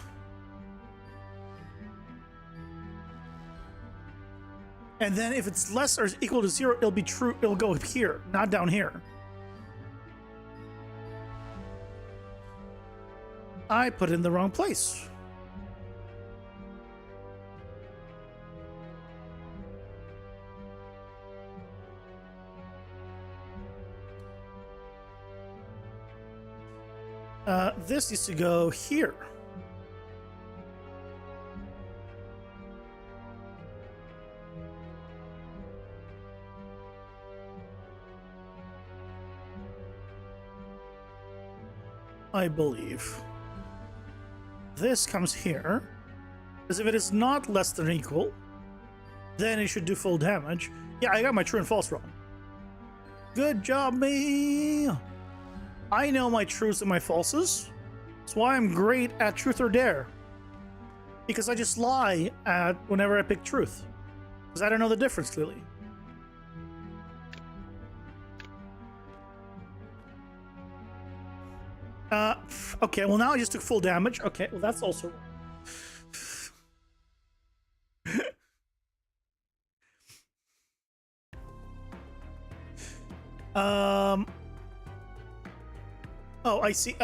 S1: And then if it's less or equal to 0, it'll be true. It'll go up here, not down here. I put it in the wrong place. This needs to go here. I believe. This comes here. Because if it is not less than or equal, then it should do full damage. Yeah, I got my true and false wrong. Good job, me! I know my truths and my falses. That's why I'm great at truth or dare. Because I just lie at whenever I pick truth. Because I don't know the difference, clearly. Okay, well now I just took full damage. Okay, well that's also wrong. Oh, I see.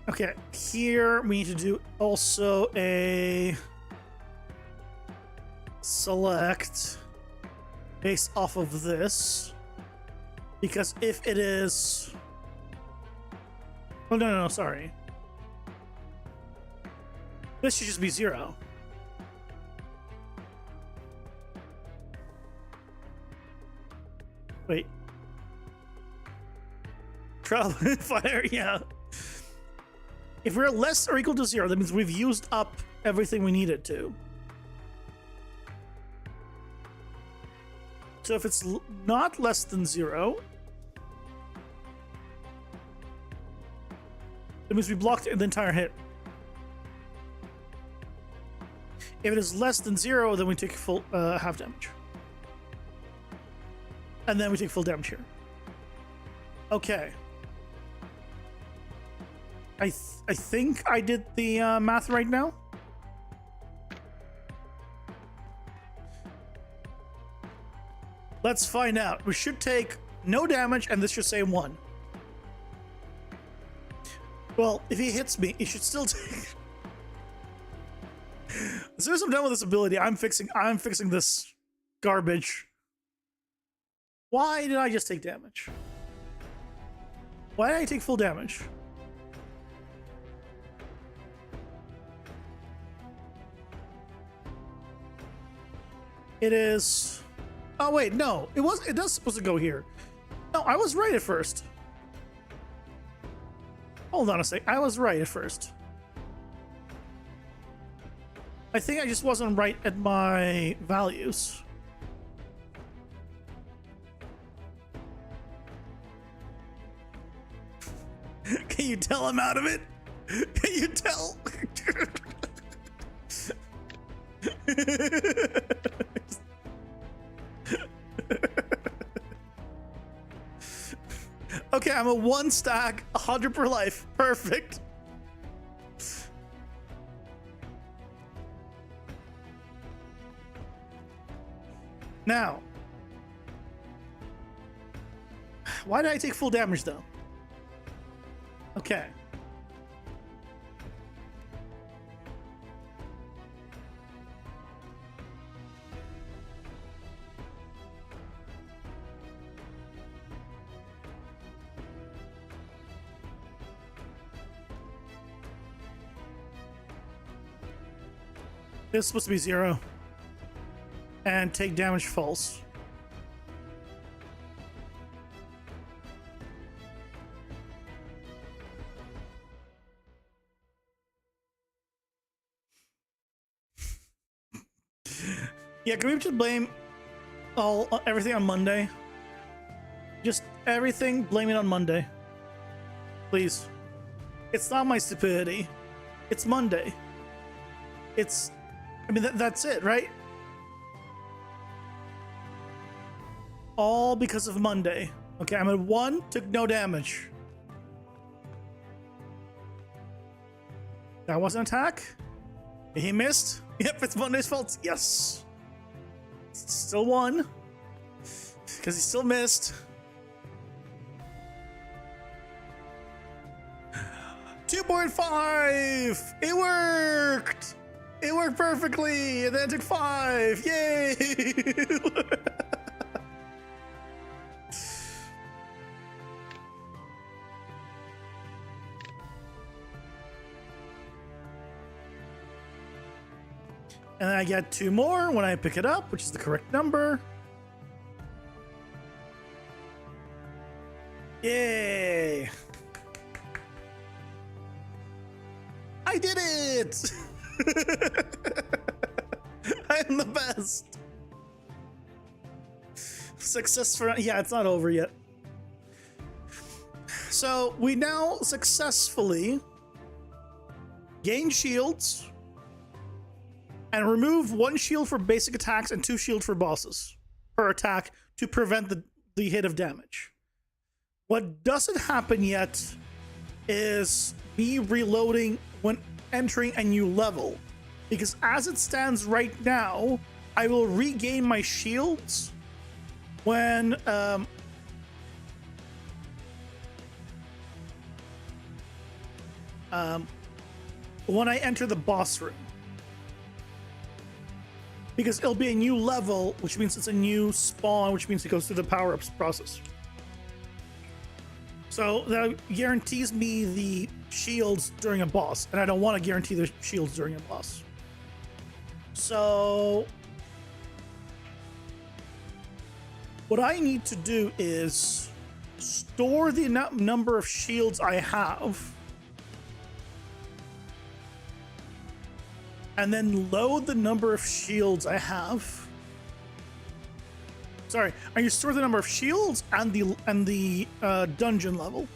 S1: Okay, here we need to do also a select based off of this, because if it is, oh no, sorry, this should just be 0. Wait, trial fire, yeah. If we're less or equal to 0, that means we've used up everything we needed to. So if it's not less than 0, that means we blocked the entire hit. If it is less than 0, then we take full half damage. And then we take full damage here. Okay. I think I did the math right now. Let's find out. We should take no damage, and this should say 1. Well, if he hits me, he should still take. As soon as I'm done with this ability, I'm fixing this garbage. Why did I just take damage? Why did I take full damage? It is. Oh wait, no. It does supposed to go here. No, I was right at first. Hold on a sec. I was right at first. I think I just wasn't right at my values. Can you tell I'm out of it? Can you tell? Okay, I'm a 1 stack, 100 per life. Perfect. Now, why did I take full damage though? Okay. This is supposed to be 0. And take damage false. Yeah, can we just blame everything on Monday? Just everything, blame it on Monday. Please. It's not my stupidity. It's Monday. I mean, that's it, right? All because of Monday. Okay, I'm at 1, took no damage. That was an attack. He missed. Yep, it's Monday's fault. Yes. Still 1. Because he still missed. 2.5! It worked! It worked perfectly! And then it took 5! Yay! And then I get 2 more when I pick it up, which is the correct number. Yay! I did it! I am the best. Success for... Yeah, it's not over yet. So we now successfully gain shields and remove 1 shield for basic attacks and 2 shields for bosses per attack to prevent the hit of damage. What doesn't happen yet is me reloading when entering a new level, because as it stands right now, I will regain my shields when I enter the boss room, because it'll be a new level, which means it's a new spawn, which means it goes through the power-ups process. So that guarantees me the shields during a boss, and I don't want to guarantee the shields during a boss. So what I need to do is store the number of shields I have, and then load the number of shields I have. Sorry, I store the number of shields and the dungeon level.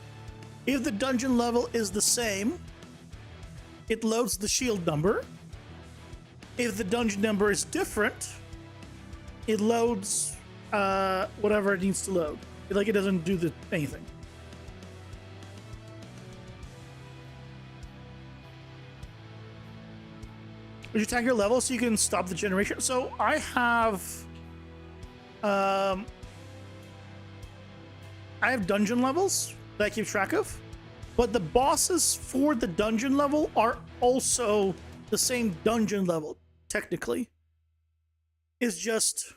S1: If the dungeon level is the same, it loads the shield number. If the dungeon number is different, it loads whatever it needs to load. Like, it doesn't do anything. Would you tag your level so you can stop the generation? So I have dungeon levels that I keep track of, but the bosses for the dungeon level are also the same dungeon level, technically. It's just...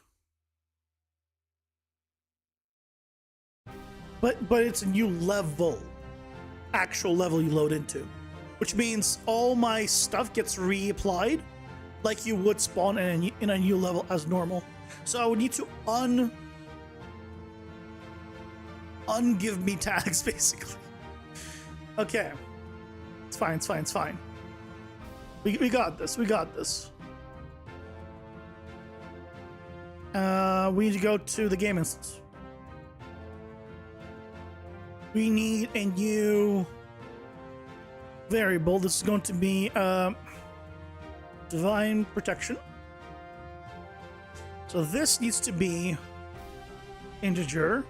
S1: But it's a new level. Actual level you load into. Which means all my stuff gets reapplied like you would spawn in a new level as normal. So I would need to ungive me tags, basically. Okay. It's fine, it's fine, it's fine. We got this, we got this. We need to go to the game instance. We need a new variable. This is going to be divine protection. So this needs to be integer,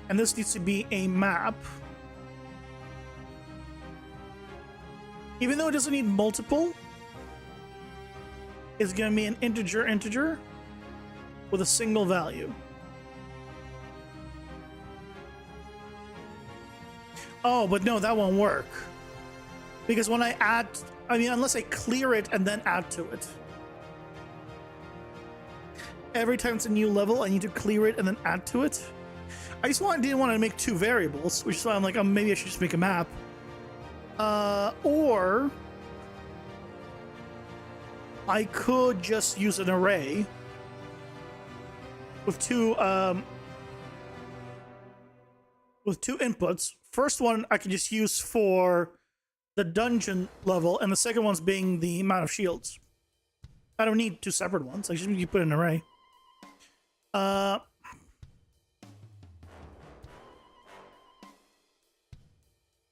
S1: and this needs to be a map. Even though it doesn't need multiple, it's going to be an integer with a single value. Oh, but no, that won't work. Because when I add, unless I clear it and then add to it. Every time it's a new level, I need to clear it and then add to it. I just didn't want to make 2 variables, which is why I'm like, maybe I should just make a map. Or I could just use an array with two inputs. First one I can just use for the dungeon level, and the second one's being the amount of shields. I don't need 2 separate ones. I just need to put in an array.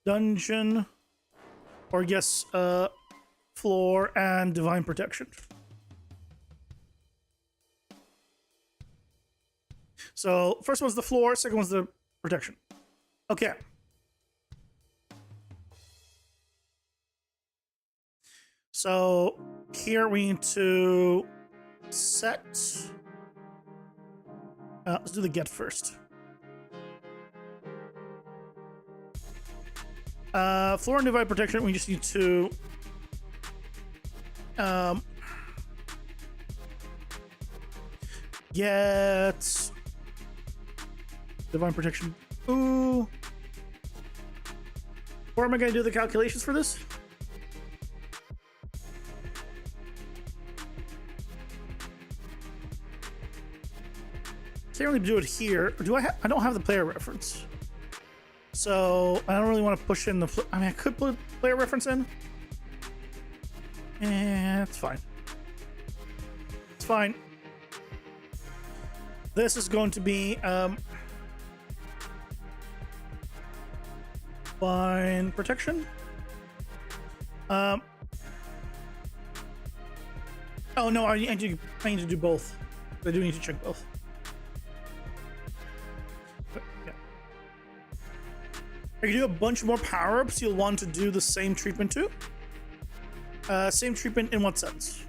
S1: Dungeon, or yes, floor and divine protection. So first one's the floor, second one's the protection. Okay. So here we need to set. Let's do the get first. Floor and divide protection. We just need to get divine protection. Ooh. Where am I going to do the calculations for this? Can't really do it here. Or do I? I don't have the player reference, so I don't really want to push in the. I mean, I could put player reference in. It's fine. It's fine. This is going to be fine protection. Oh no, I need to do both. I do need to check both. Yeah. If you do a bunch more power-ups, you'll want to do the same treatment too. Same treatment in what sense?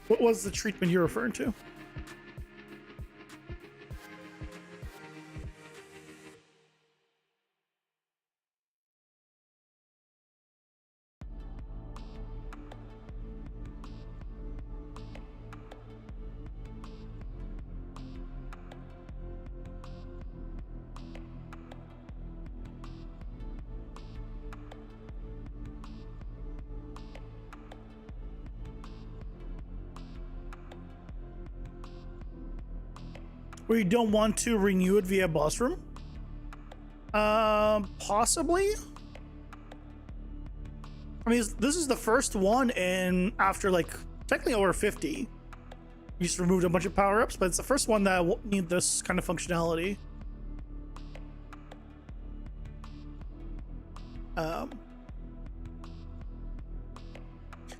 S1: What was the treatment you're referring to? Where you don't want to renew it via boss room? Possibly. I mean, this is the first one in after like technically over 50. You just removed a bunch of power-ups, but it's the first one that will need this kind of functionality.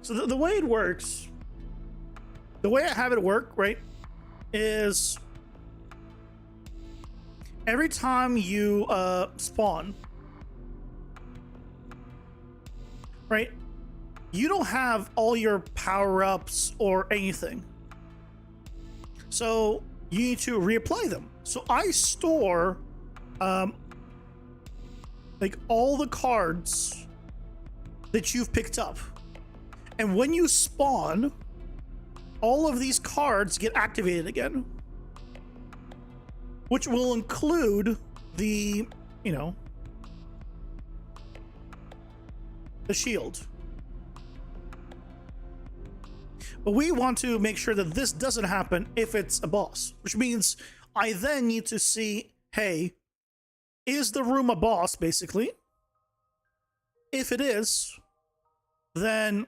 S1: So the way it works, the way I have it work, right, is every time you spawn, right, you don't have all your power-ups or anything. So you need to reapply them. So I store like all the cards that you've picked up. And when you spawn, all of these cards get activated again. Which will include the, you know, the shield. But we want to make sure that this doesn't happen if it's a boss, which means I then need to see, hey, is the room a boss, basically? If it is, then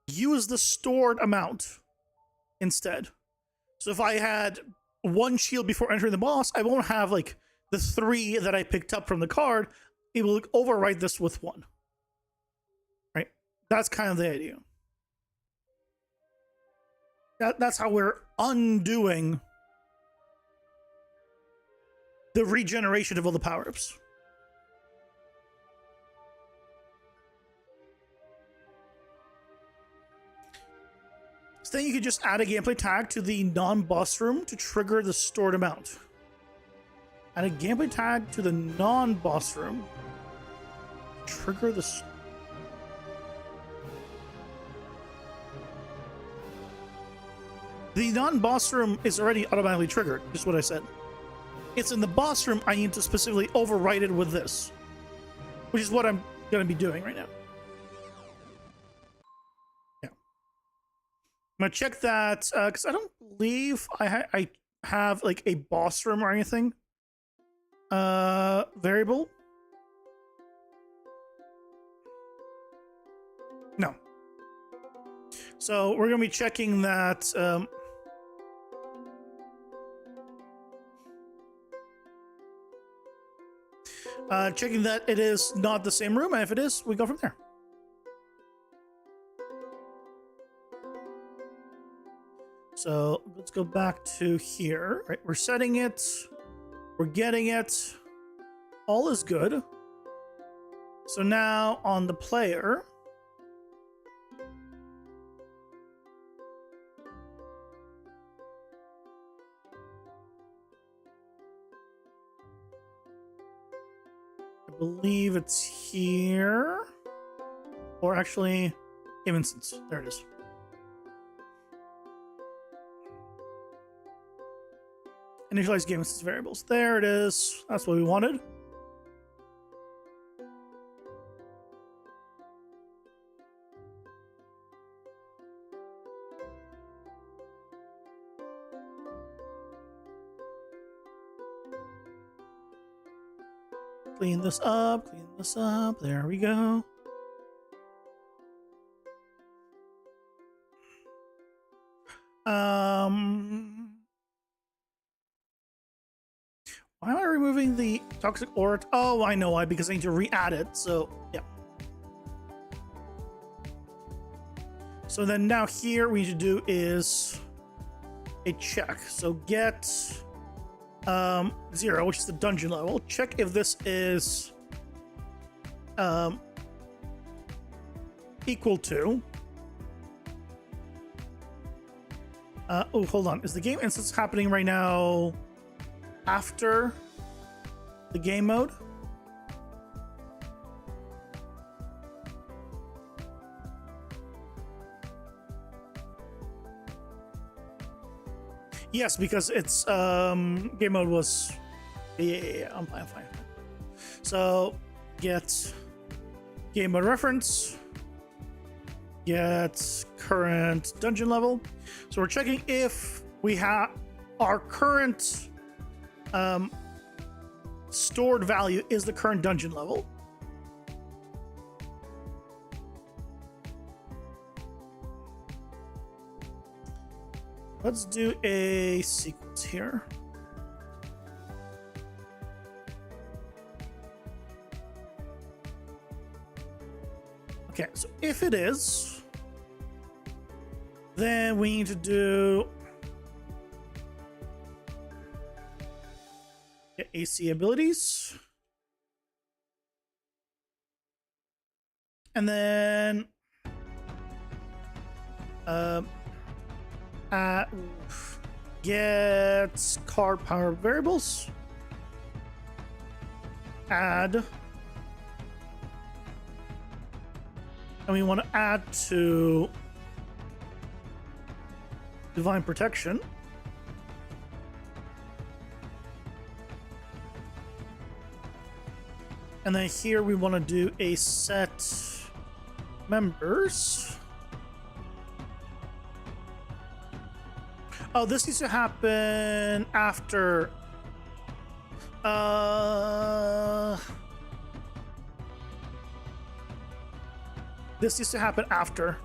S1: use the stored amount instead. So if I had one shield before entering the boss, I won't have like the 3 that I picked up from the card. It will overwrite this with 1. Right? That's kind of the idea. That's how we're undoing the regeneration of all the power-ups. So then you can just add a gameplay tag to the non-boss room to trigger the stored amount. Add a gameplay tag to the non-boss room. Trigger the... The non-boss room is already automatically triggered, is what I said. It's in the boss room, I need to specifically overwrite it with this. Which is what I'm going to be doing right now. I'm gonna check that because I don't believe I have like a boss room or anything variable. No. So we're gonna be checking that. Checking that it is not the same room, and if it is, we go from there. So let's go back to here. Right, we're setting it. We're getting it. All is good. So now on the player, I believe it's here. Or actually, game instance. There it is. Initialize game instance variables. There it is. That's what we wanted. Clean this up. Clean this up. There we go. Why am I removing the toxic aura? Oh, I know why, because I need to re-add it. So, yeah. So then now here we need to do is a check. So get 0, which is the dungeon level. Check if this is equal to. Oh, hold on. Is the game instance happening right now after the game mode? Yes, because it's game mode was yeah, I'm fine. So get game mode reference, get current dungeon level. So we're checking if we have our current stored value is the current dungeon level. Let's do a sequence here. Okay, so if it is, then we need to do AC abilities. And then get card power variables. Add. And we want to add to divine protection. And then here we want to do a set members. Oh, this needs to happen after. This needs to happen after.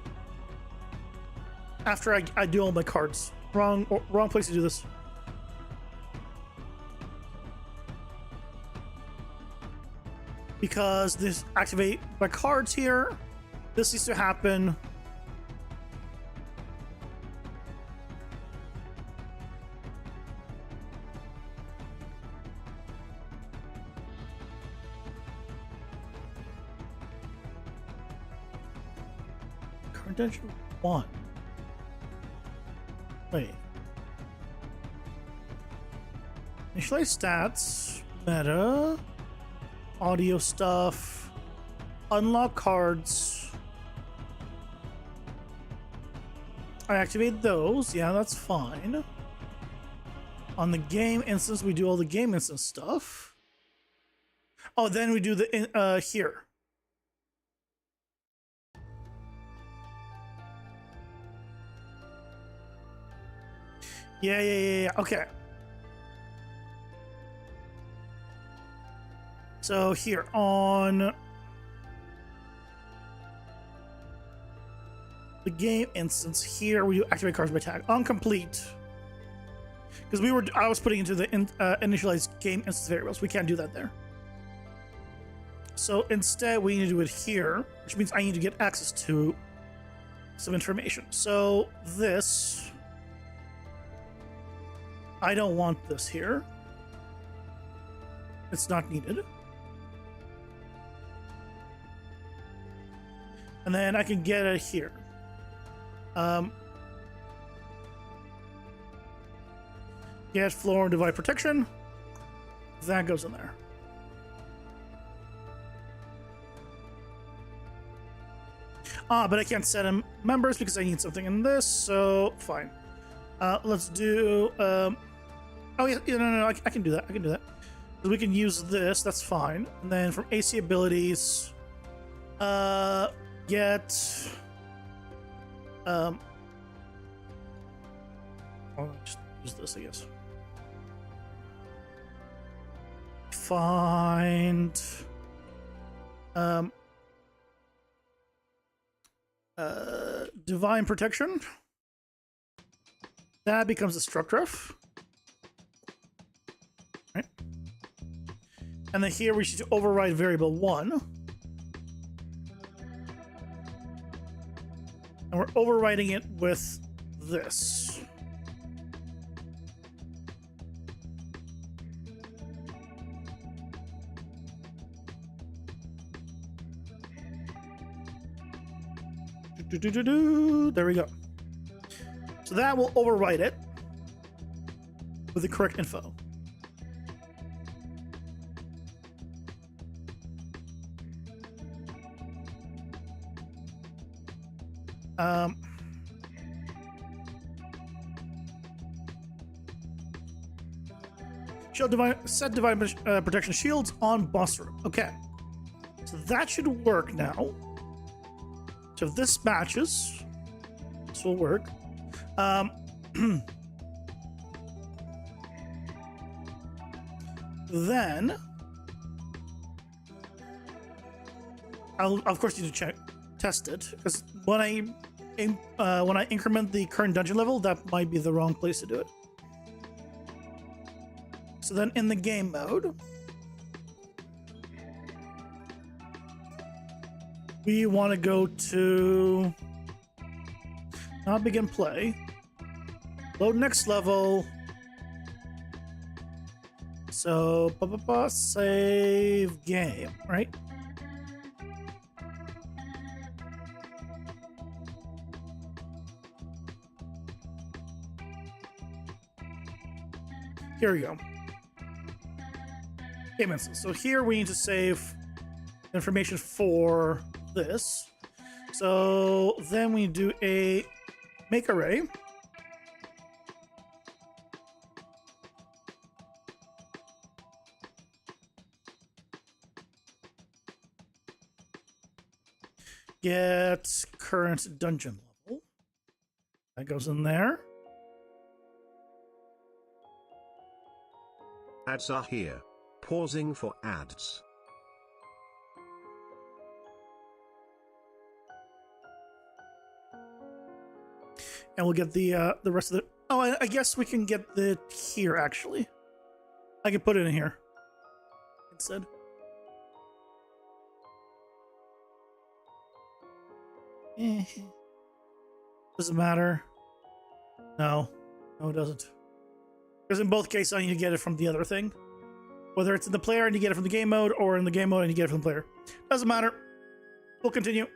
S1: After I do all my cards. Wrong place to do this. Because this activate my cards here. This needs to happen. Current dungeon 1. Wait. Initialize stats. Meta. Audio stuff. Unlock cards. I activate those. Yeah, that's fine. On the game instance, we do all the game instance stuff. Oh, then we do the here. Yeah. Okay. So here on the game instance, here we do activate cards by tag on complete. Because I was putting into the initialize game instance variables. We can't do that there. So instead, we need to do it here, which means I need to get access to some information. So this I don't want this here. It's not needed. And then I can get it here. Get floor and divide protection. That goes in there. But I can't set them members because I need something in this, so fine. Let's do, oh yeah, no, I can do that, So we can use this, that's fine. And then from AC abilities, get, I'll just use this, I guess. Find, divine protection. That becomes a struct ref. Right. And then here we should override variable 1. And we're overriding it with this. There we go. So that will overwrite it with the correct info. Set divine protection shields on boss room. Okay, so that should work now. So if this matches, this will work. Then I'll of course need to test it, because when I increment the current dungeon level, that might be the wrong place to do it. So then in the game mode, we want to go to not begin play, load next level. So save game, right? Here we go. Game instance. So here we need to save information for this. So then we do a make array. Get current dungeon level. That goes in there.
S2: Ads are here. Pausing for ads.
S1: And we'll get the rest of the. Oh, I guess we can get the here actually. I can put it in here instead. Doesn't matter. No, it doesn't. Because in both cases, I need to get it from the other thing. Whether it's in the player and you get it from the game mode, or in the game mode and you get it from the player. Doesn't matter. We'll continue.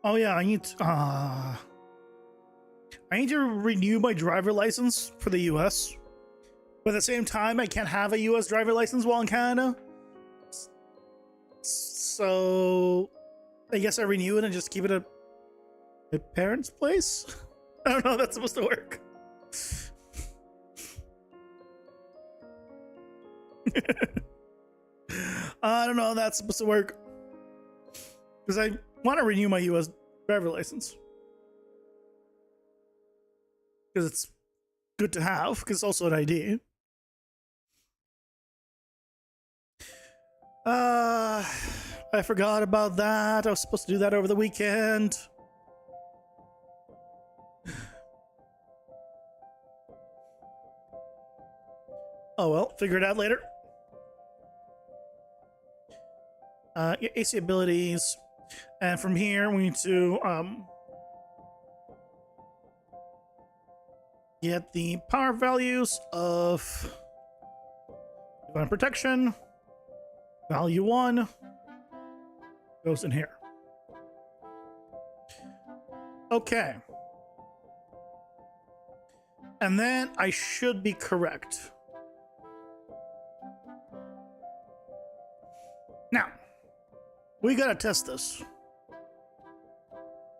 S1: Oh yeah, I need to renew my driver license for the US. But at the same time, I can't have a US driver license while in Canada. So I guess I renew it and just keep it at my parents' place. I don't know how that's supposed to work. I don't know how that's supposed to work. Because I want to renew my US driver license. Because it's good to have because it's also an ID. I forgot about that. I was supposed to do that over the weekend. Oh well, figure it out later. Yeah, AC abilities. And from here, we need to get the power values of Divine Protection. Value 1 goes in here. Okay. And then I should be correct. Now, we gotta test this.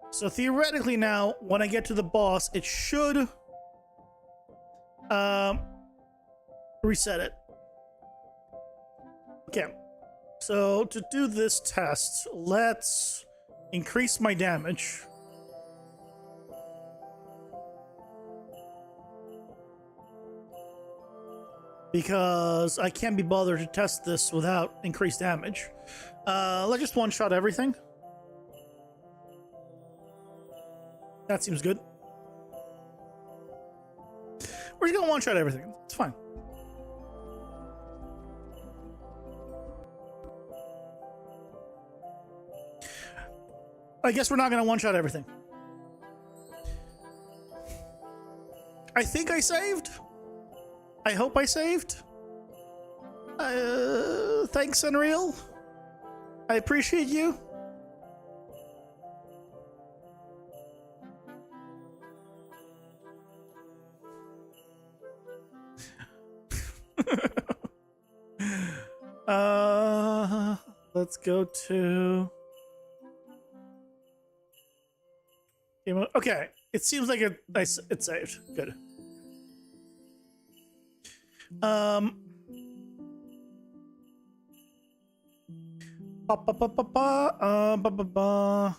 S1: So theoretically now, when I get to the boss, it should reset it. Okay. So to do this test, let's increase my damage. Because I can't be bothered to test this without increased damage. Let's just one-shot everything. That seems good. We're just gonna one-shot everything. It's fine. I guess we're not gonna one-shot everything. I think I saved. I hope I saved. Thanks, Unreal. I appreciate you. Let's go to... Okay, it seems like it's saved. Good. Ba, ba, ba, ba, ba, ba, ba, ba.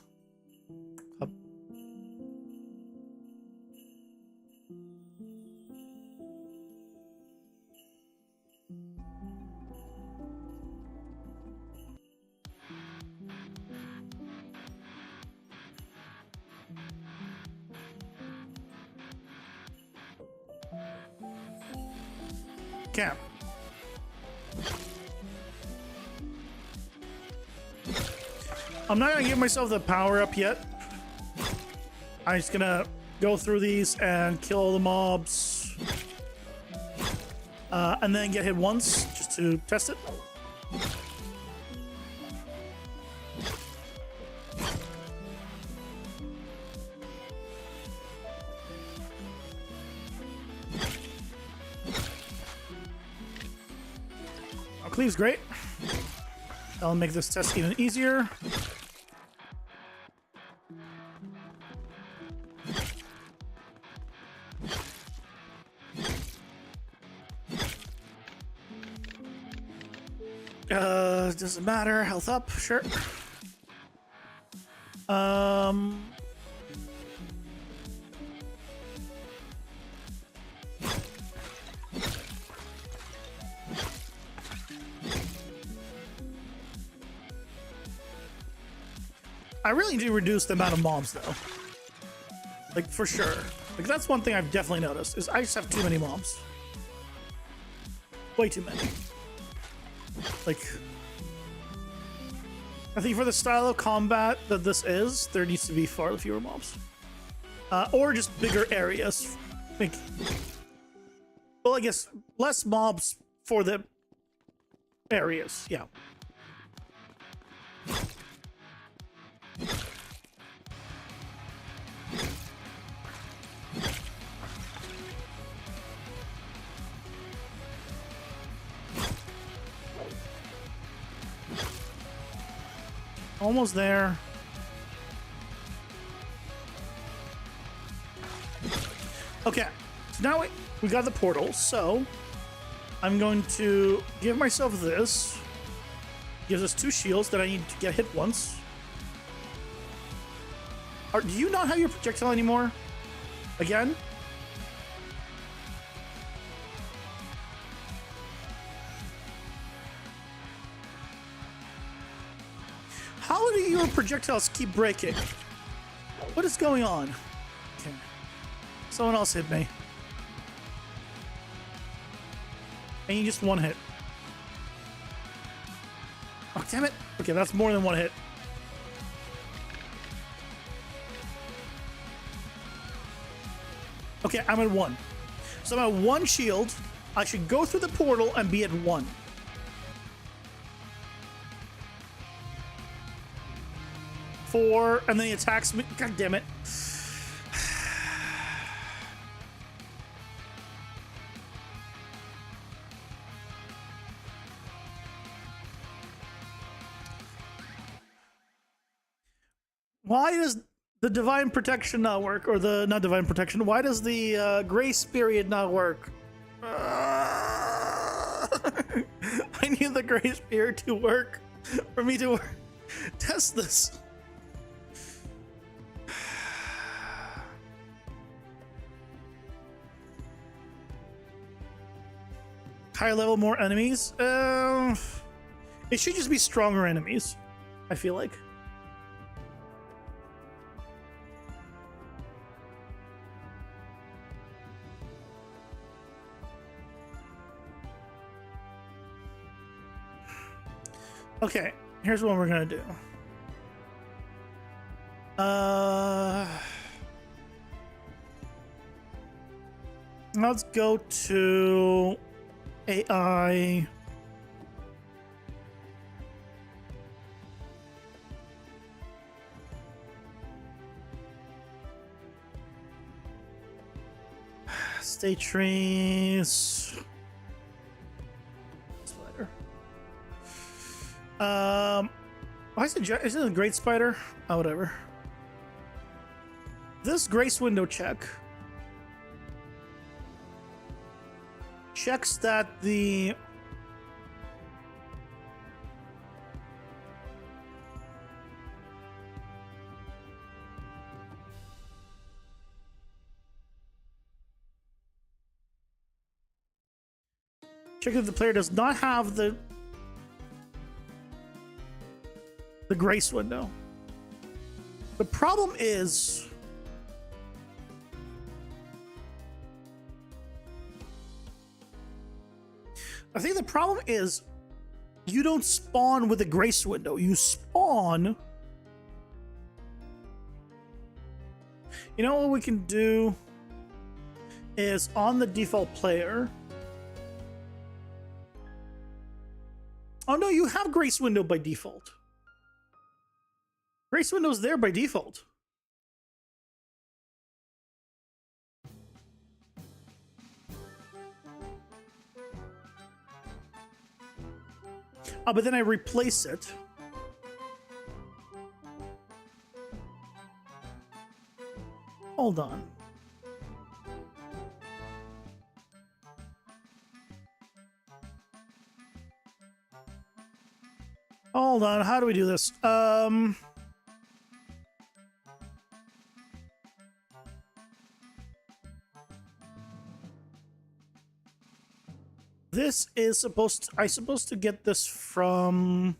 S1: Camp. I'm not gonna give myself the power up yet. I'm just gonna go through these and kill all the mobs. And then get hit once just to test it. Cleave's great. That'll make this test even easier. Doesn't matter. Health up, sure. I really do reduce the amount of mobs though. Like for sure. Like that's one thing I've definitely noticed is I just have too many mobs. Way too many. Like I think for the style of combat that this is, there needs to be far fewer mobs. Or just bigger areas. Like, well, I guess less mobs for the areas, yeah. Almost there. Okay, so now we got the portal, so I'm going to give myself this. Gives us 2 shields that I need to get hit once. Do you not have your projectile anymore? Again? How do your projectiles keep breaking? What is going on? Okay. Someone else hit me. And you just one hit. Oh, damn it. Okay, that's more than one hit. Okay, I'm at 1. So I'm at 1 shield. I should go through the portal and be at 1. Four, and then he attacks me. God damn it. Why does the divine protection not work? Or the, not divine protection, why does the grace period not work? I need the grace period to work for me to test this. Higher level, more enemies? It should just be stronger enemies, I feel like. Okay, here's what we're gonna do. Let's go to AI. State trees. Spider. Why is it a great spider? Oh, whatever. This grace window check checks that the player does not have the grace window. The problem is I think the problem is you don't spawn with a grace window. You spawn. You know what we can do is on the default player. Oh no, you have grace window by default. Grace window's there by default. Oh, but then I replace it. Hold on. Hold on, how do we do this? This is supposed to get this from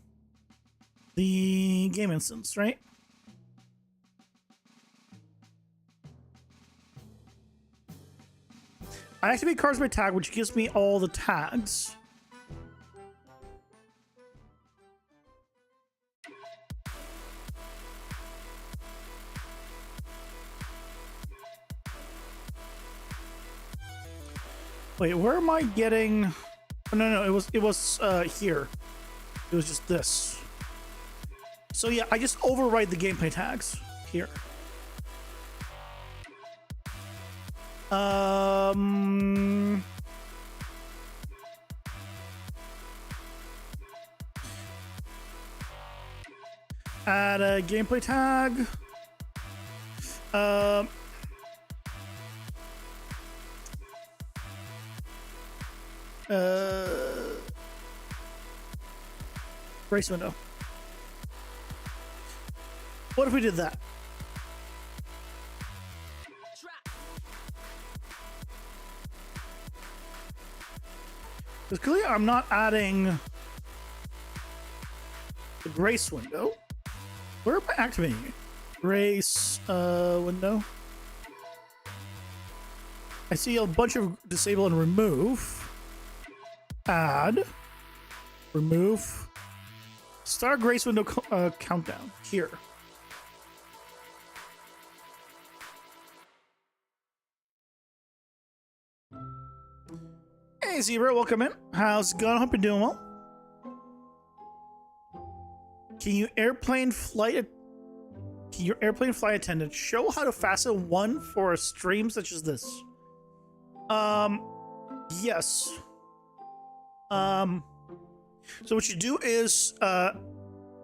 S1: the game instance, right? I activate cards by tag, which gives me all the tags. Wait, where am I getting? Oh, no, it was here. It was just this. So yeah, I just override the gameplay tags here. Add a gameplay tag. Race window. What if we did that? Because clearly I'm not adding the grace window. Where am I activating it? Race window. I see a bunch of disable and remove. Add. Remove. Start grace window countdown. Here. Hey Zebra, welcome in. How's it going? Hope you're doing well. Can your airplane flight attendant show how to fasten one for a stream such as this? Yes. So what you do is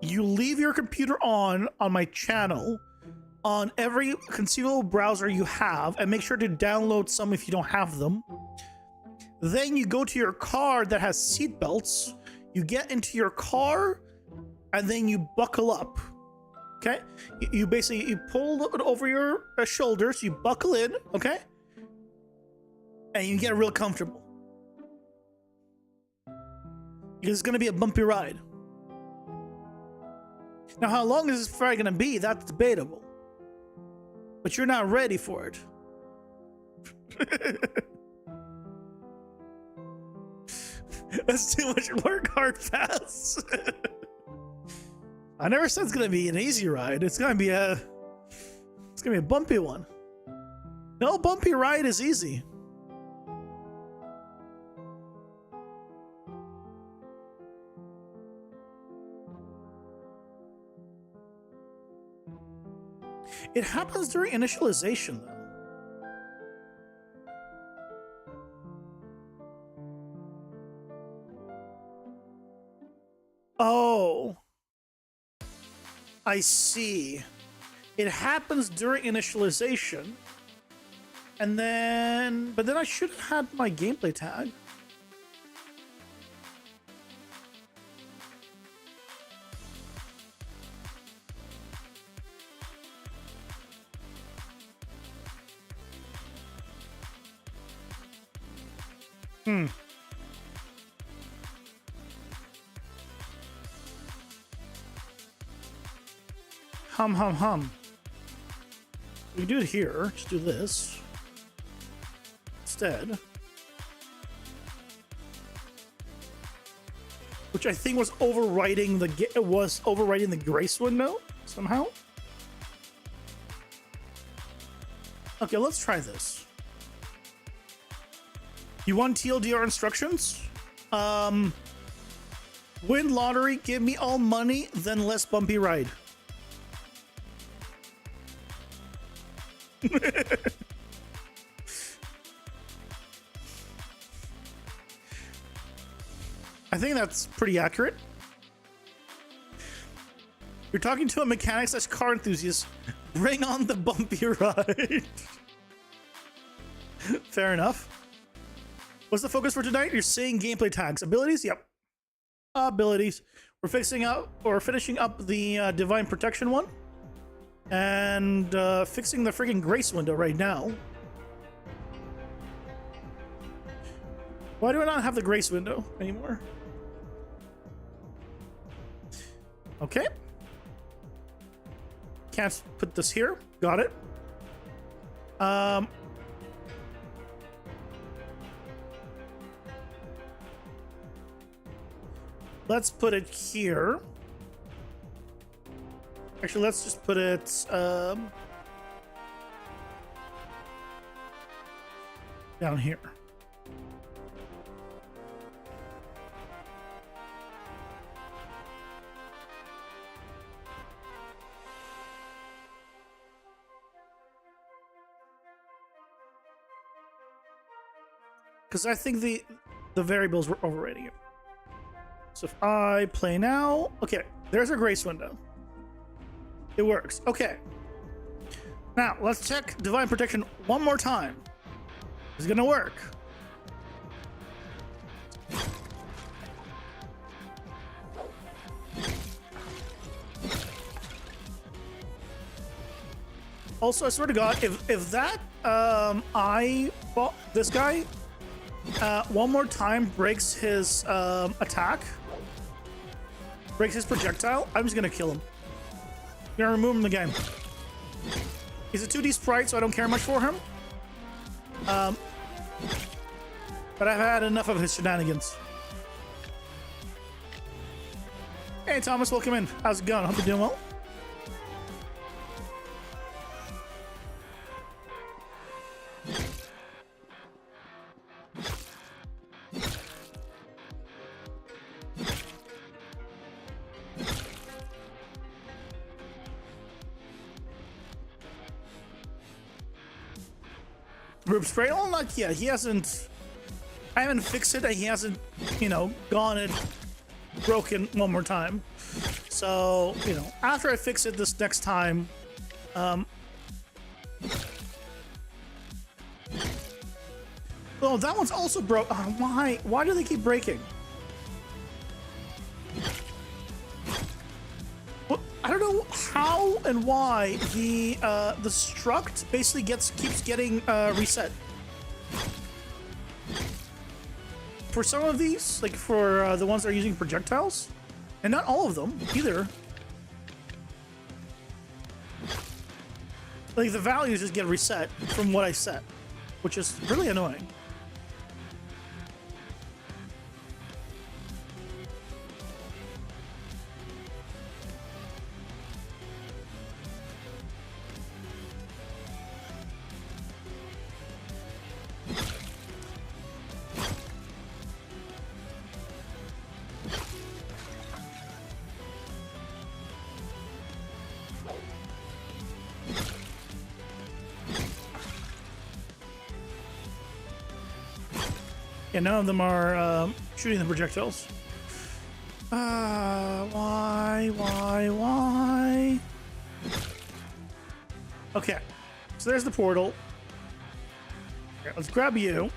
S1: you leave your computer on my channel on every conceivable browser you have, and make sure to download some if you don't have them. Then you go to your car that has seat belts. You get into your car, and then you buckle up. Okay? You basically pull it over your shoulders. You buckle in. Okay? And you get real comfortable. Because it's gonna be a bumpy ride. Now, how long is this ride gonna be? That's debatable. But you're not ready for it. That's too much work hard fast. I never said it's gonna be an easy ride. It's gonna be a bumpy one. No bumpy ride is easy. It happens during initialization, though. Oh, I see. It happens during initialization, and then, but then I should have had my gameplay tag. Hum. We can do it here. Just do this instead, which I think was overwriting the grace window somehow. Okay, let's try this. You want TLDR instructions? Win lottery, give me all money, then less bumpy ride. I think that's pretty accurate. You're talking to a mechanics/car enthusiast. Bring on the bumpy ride. Fair enough. What's the focus for tonight? You're seeing gameplay tags. Abilities? Yep. Abilities. We're finishing up the divine protection one. And fixing the friggin' grace window right now. Why do I not have the grace window anymore? Okay. Can't put this here. Got it. Let's put it here. Actually, let's just put it down here. Because I think the variables were overrating it. So if I play now, okay, there's our grace window. It works. Okay. Now, let's check Divine Protection one more time. It's gonna work. Also, I swear to God, if that this guy one more time breaks his attack, breaks his projectile, I'm just gonna kill him. Gonna remove him from the game. He's a 2D sprite, so I don't care much for him. But I've had enough of his shenanigans. Hey Thomas, welcome in. How's it going? I hope you're doing well. Rube spray? Oh, not yet. He hasn't. I haven't fixed it. He hasn't, you know, gone and broken one more time. So, you know, after I fix it this next time, oh, that one's also broke. Why? Why do they keep breaking? Well, I don't know how and why the struct basically keeps getting reset. For some of these, like for the ones that are using projectiles, and not all of them either. Like the values just get reset from what I set, which is really annoying. Yeah, none of them are shooting the projectiles. Why? Okay, so there's the portal. Okay, let's grab you.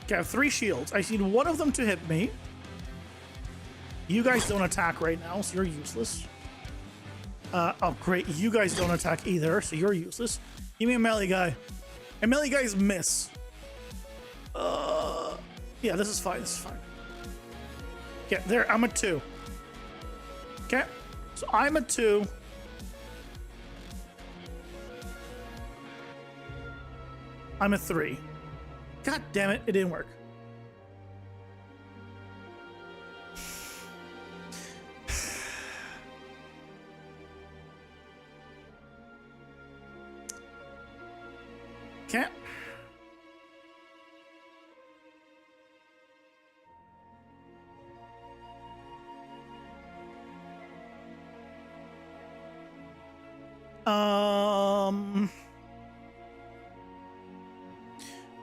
S1: Okay, I have 3 shields. I just need one of them to hit me. You guys don't attack right now, so you're useless. Oh, great. You guys don't attack either, so you're useless. Give me a melee guy. And melee guys miss. Yeah, this is fine. This is fine. Okay, there. I'm a 2. Okay, so I'm a 2. I'm a 3. God damn it! It didn't work. Okay.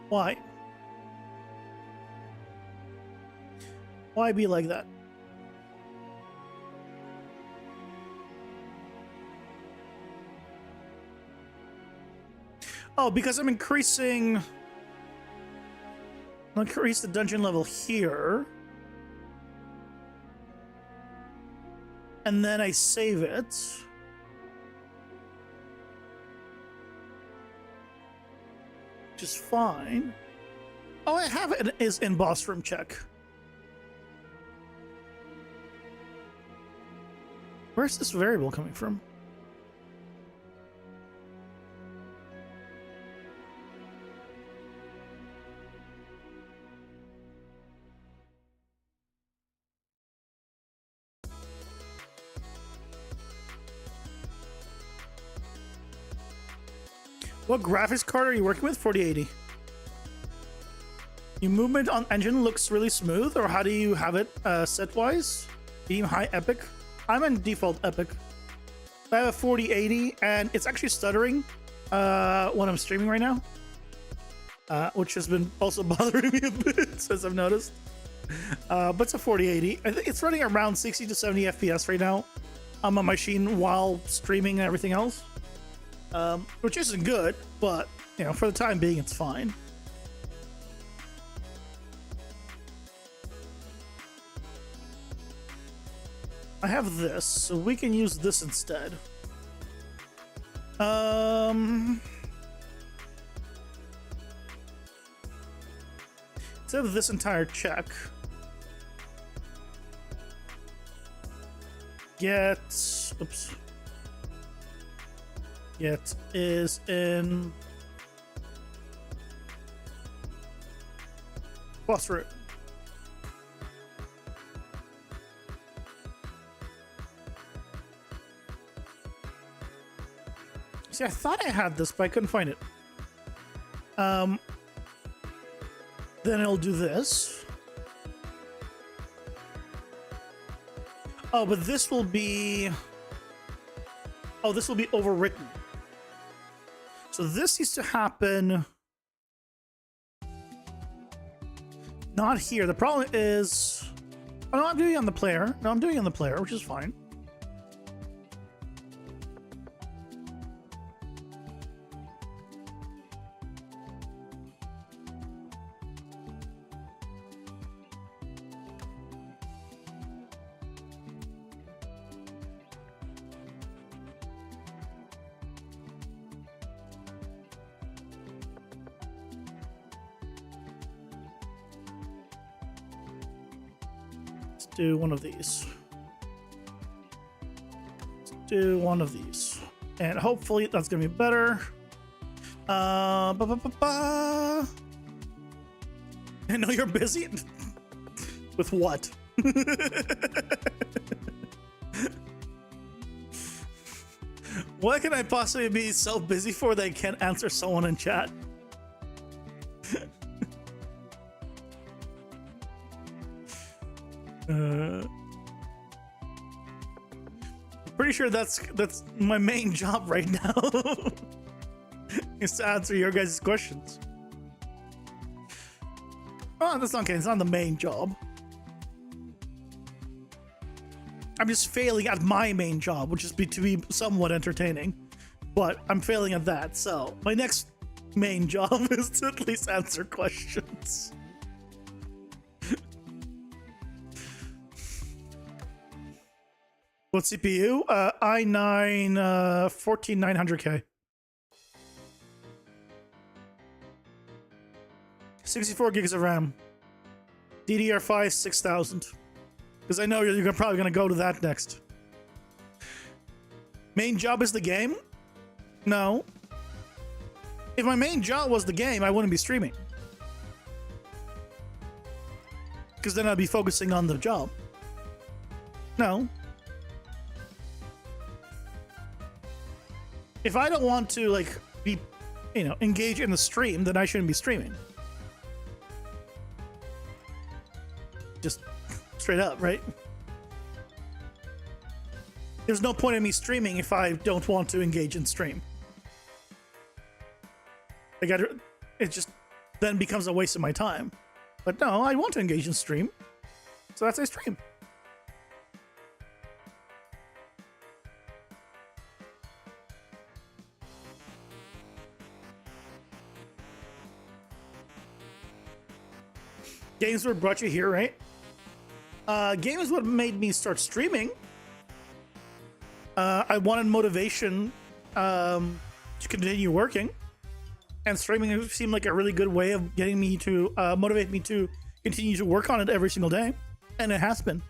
S1: Why? Why be like that? Oh, because I'm increasing... I'll increase the dungeon level here. And then I save it. Which is fine. Oh, I have it is in boss room check. Where's this variable coming from? What graphics card are you working with? 4080. Your movement on engine looks really smooth, or how do you have it set wise? Medium, high, epic? I'm in default epic. I have a 4080 and it's actually stuttering when I'm streaming right now. Which has been also bothering me a bit since I've noticed. But it's a 4080. I think it's running around 60 to 70 FPS right now on my machine while streaming and everything else. Which isn't good, but you know, for the time being, it's fine. I have this, so we can use this instead. Instead of this entire check, get, oops, It is in cluster. See, I thought I had this, but I couldn't find it. Then it'll do this. Oh, but this will be... Oh, this will be overwritten. So this needs to happen... Not here. The problem is... Oh, no, I'm doing it on the player. No, I'm doing it on the player, which is fine. Do one of these. Let's do one of these. And hopefully that's gonna be better. I know you're busy. With what? What can I possibly be so busy for that I can't answer someone in chat? Pretty sure that's my main job right now. Is to answer your guys' questions. Oh, that's not okay. It's not the main job. I'm just failing at my main job, which is to be somewhat entertaining. But I'm failing at that, so my next main job is to at least answer questions. What CPU? i9 14900K. 64 gigs of RAM. DDR5 6000. Because I know you're probably going to go to that next. Main job is the game? No. If my main job was the game, I wouldn't be streaming. Because then I'd be focusing on the job. No. If I don't want to, like, be, you know, engage in the stream, then I shouldn't be streaming. Just straight up, right? There's no point in me streaming if I don't want to engage in stream. It just then becomes a waste of my time. But no, I want to engage in stream. So that's a stream. Games were brought you here, right? Game is what made me start streaming. I wanted motivation to continue working, and streaming seemed like a really good way of getting me to motivate me to continue to work on it every single day, and it has been.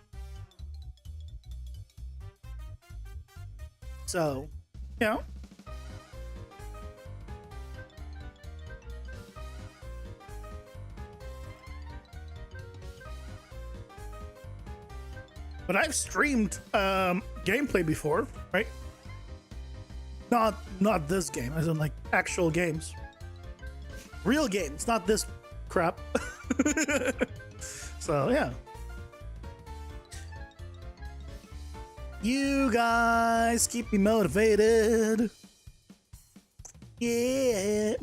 S1: So, you know. But I've streamed gameplay before, right? Not this game, as in like actual games. Real games, not this crap. So yeah. You guys keep me motivated. Yeah.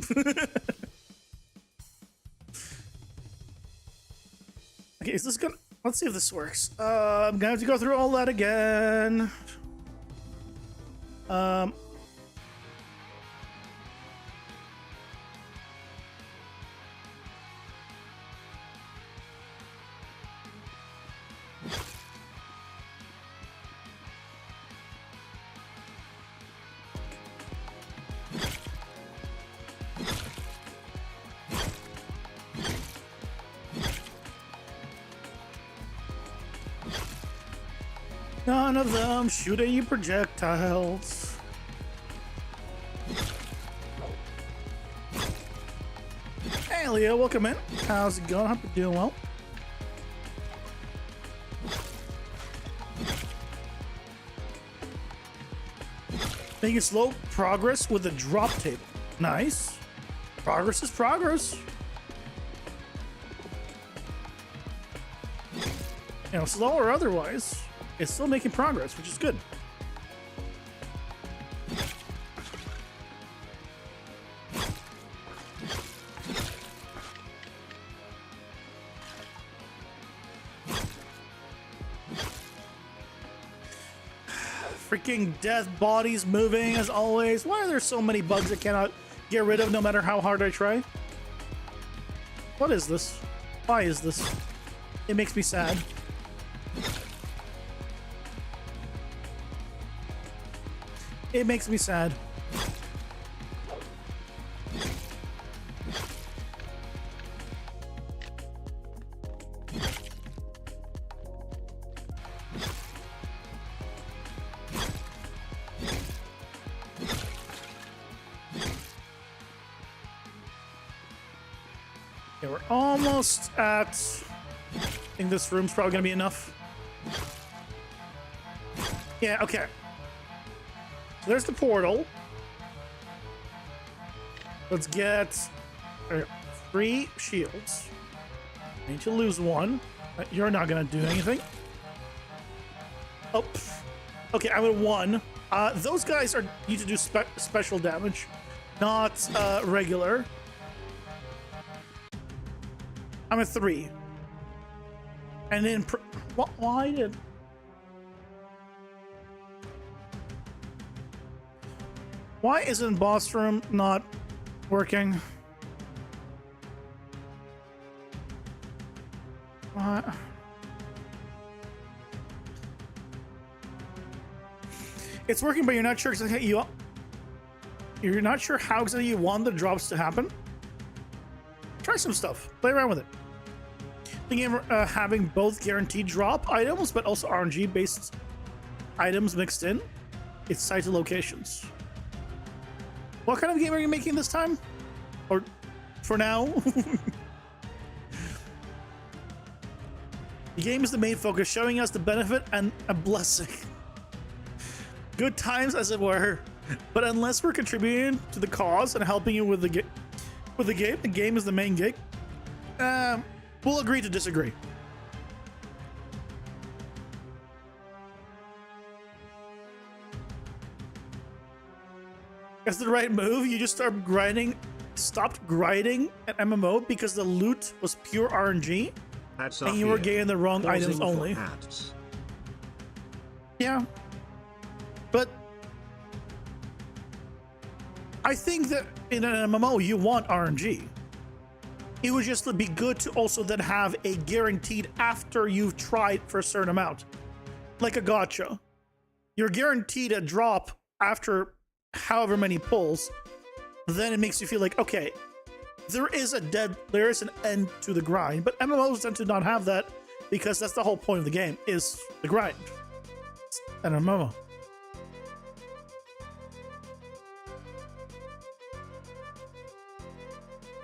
S1: Okay, is this gonna... Let's see if this works. I'm gonna have to go through all that again. None of them shoot at you projectiles. Hi, Leo. Welcome in. How's it going? Hope you're doing well. Making slow progress with the drop table. Nice. Progress is progress. You know, slow or otherwise, it's still making progress, which is good. Freaking death bodies moving as always. Why are there so many bugs I cannot get rid of no matter how hard I try? What is this? Why is this? It makes me sad. It makes me sad. Okay, we're almost at... I think this room's probably gonna be enough. Yeah, okay. So there's the portal. Let's get 3 shields. I need to lose 1. You're not gonna do anything. Oh, okay, I'm at 1. Those guys need to do special damage, not regular. I'm at 3. And then, why did... Why isn't boss room not working? What? It's working, but you're not sure exactly you're not sure how exactly you want the drops to happen. Try some stuff. Play around with it. Thinking of having both guaranteed drop items, but also RNG based items mixed in. It's tied to locations. What kind of game are you making this time? Or for now? The game is the main focus, showing us the benefit and a blessing. Good times, as it were. But unless we're contributing to the cause and helping you with the game is the main gig. We'll agree to disagree. That's the right move. You just stopped grinding an MMO because the loot was pure RNG and you were getting the wrong items only. Yeah. But I think that in an MMO you want RNG. It would just be good to also then have a guaranteed after you've tried for a certain amount. Like a gacha. You're guaranteed a drop after however many pulls. Then it makes you feel like, okay, there is an end to the grind. But MMOs tend to not have that because that's the whole point of the game, is the grind. It's an MMO.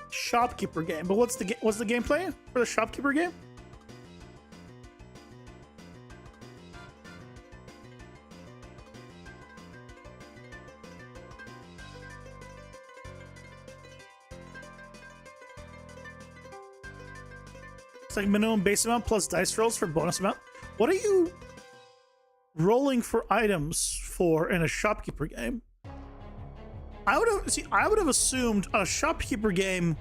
S1: Shopkeeper game, but what's the gameplay for the shopkeeper game? It's like minimum base amount plus dice rolls for bonus amount. What are you rolling for items for in a shopkeeper game? I would have assumed on a shopkeeper game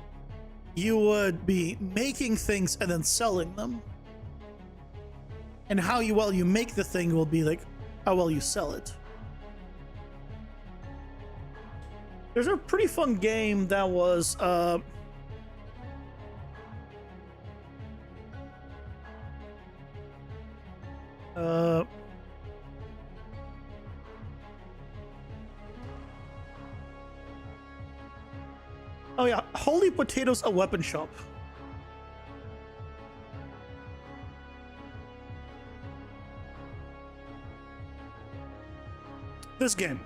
S1: you would be making things and then selling them. And how well you make the thing will be like how well you sell it. There's a pretty fun game that was oh yeah, Holy Potatoes, a weapon shop. This game.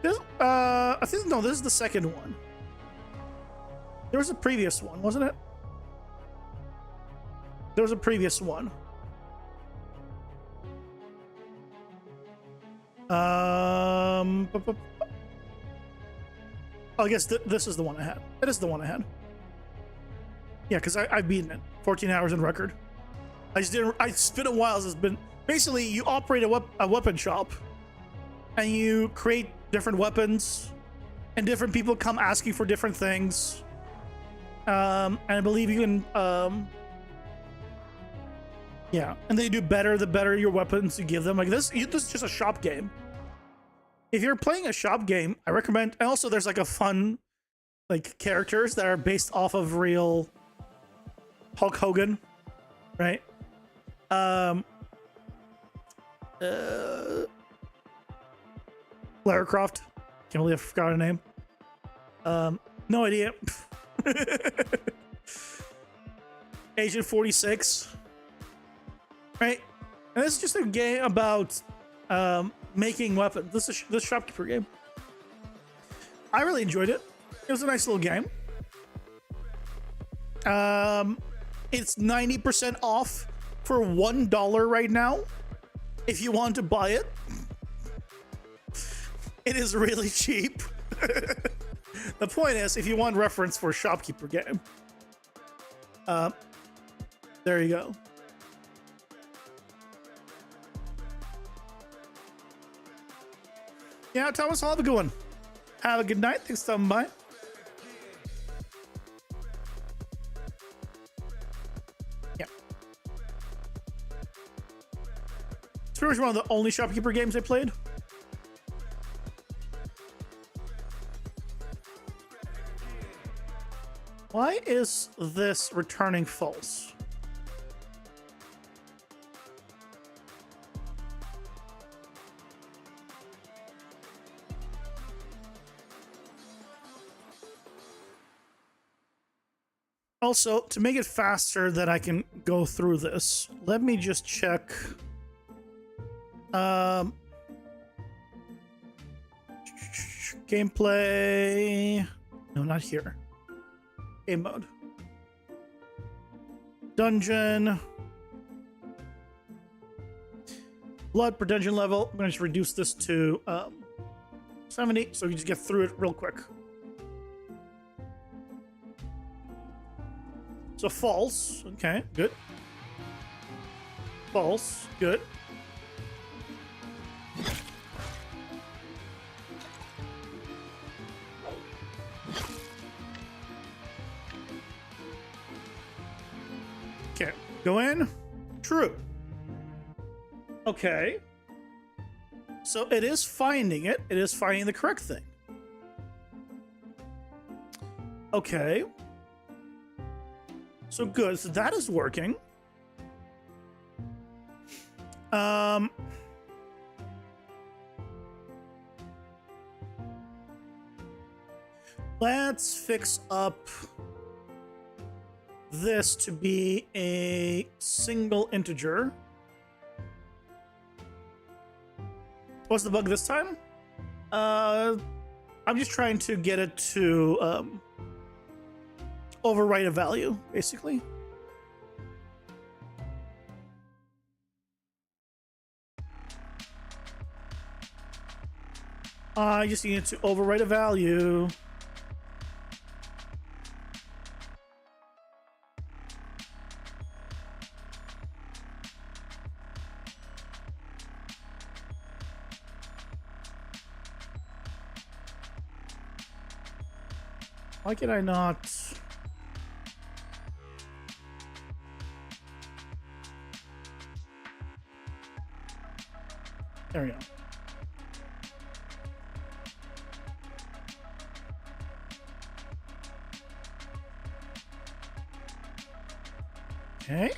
S1: This, I think, no, this is the second one. There was a previous one, wasn't it? There was a previous one. I guess this is the one I had. It is the one I had. Yeah, because I've beaten it. 14 hours in record. I just didn't. It's been a while. It's been basically you operate a weapon shop, and you create different weapons, and different people come asking for different things. And I believe you can. Yeah, and they do better the better your weapons you give them. Like this is just a shop game. If you're playing a shop game, I recommend. And also, there's like a fun, like characters that are based off of real Hulk Hogan, right? Lara Croft. Can't believe I forgot her name. No idea. Agent 46. Right? And this is just a game about making weapons. This shopkeeper game. I really enjoyed it. It was a nice little game. It's 90% off for $1 right now. If you want to buy it, it is really cheap. The point is, if you want reference for a shopkeeper game, there you go. Yeah, Thomas, I'll have a good one. Have a good night. Thanks for stopping by. Yeah. It's pretty much one of the only shopkeeper games I played. Why is this returning false? Also, to make it faster that I can go through this, let me just check. Gameplay. No, not here. Game mode. Dungeon. Blood per dungeon level. I'm going to just reduce this to 70 so we can just get through it real quick. So false. Okay, good. False. Good. Okay, go in. True. Okay. So it is finding it. It is finding the correct thing. Okay. So good. So that is working. Let's fix up this to be a single integer. What's the bug this time? I'm just trying to get it to overwrite a value, basically. I just need it to overwrite a value. Why can I not? There we go. Okay.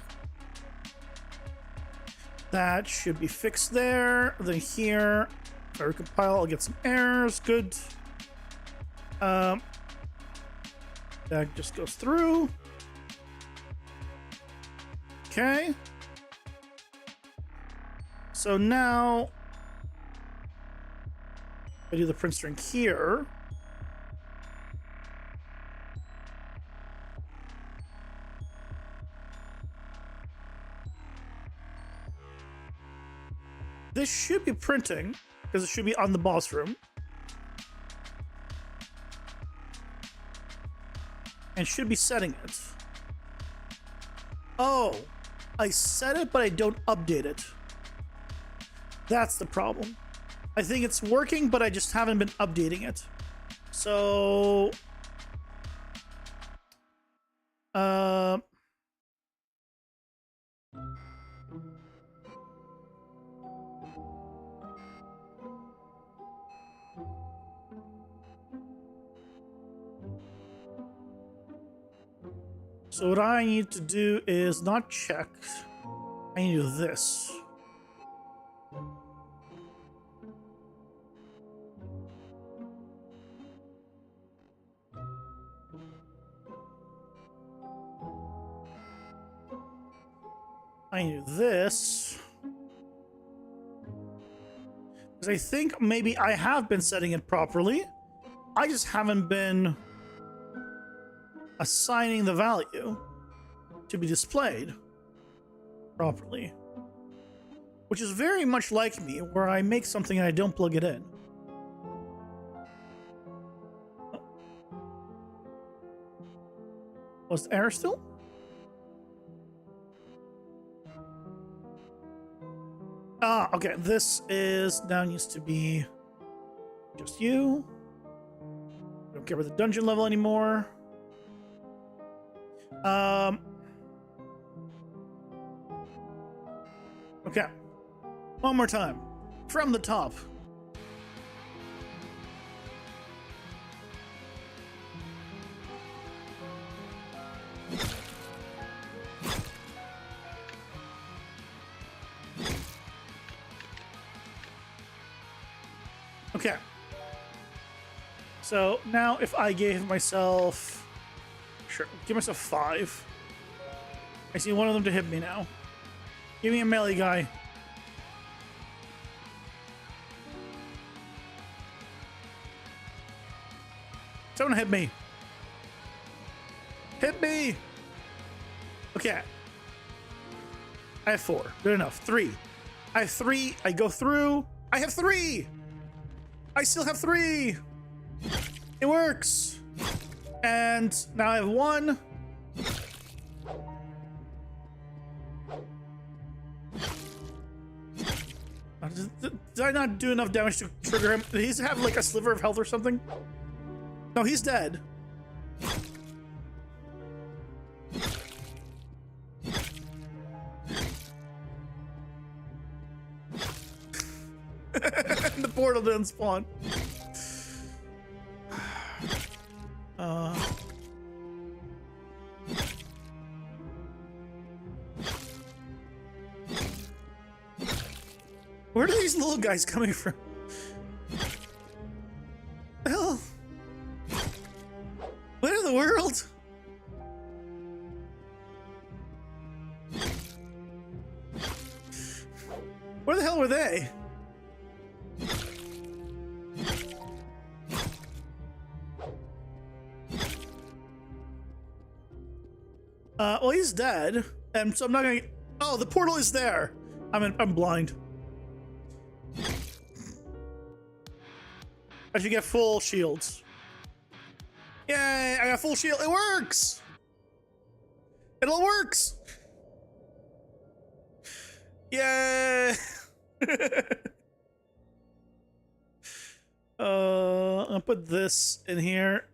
S1: That should be fixed there. Then here, if I recompile, I'll get some errors. Good. That just goes through. Okay. So now I do the print string here. This should be printing, because it should be on the boss room. And should be setting it. Oh, I set it, but I don't update it. That's the problem. I think it's working, but I just haven't been updating it. So... So what I need to do is not check. I need to do this. I need to do this. Because I think maybe I have been setting it properly. I just haven't been assigning the value to be displayed properly, which is very much like me, where I make something and I don't plug it in. Was the error still? Ah, okay. This is now needs to be just you. Don't care about the dungeon level anymore. Okay. One more time. From the top. Okay. So now if I gave myself... Sure, give myself 5. I see one of them to hit me now. Give me a melee guy. Someone hit me. Hit me! Okay. I have 4. Good enough. 3. I have 3. I go through. I have 3! I still have 3! It works! And now I have 1. Did I not do enough damage to trigger him? Did he have like a sliver of health or something? No, he's dead. The portal didn't spawn. Where are these little guys coming from? Hell. What in the world? Where the hell were they? Well, he's dead, and so I'm not gonna. Oh, the portal is there. I'm blind. I should get full shields. Yay! I got full shield. It works. It all works. Yay! I'll put this in here.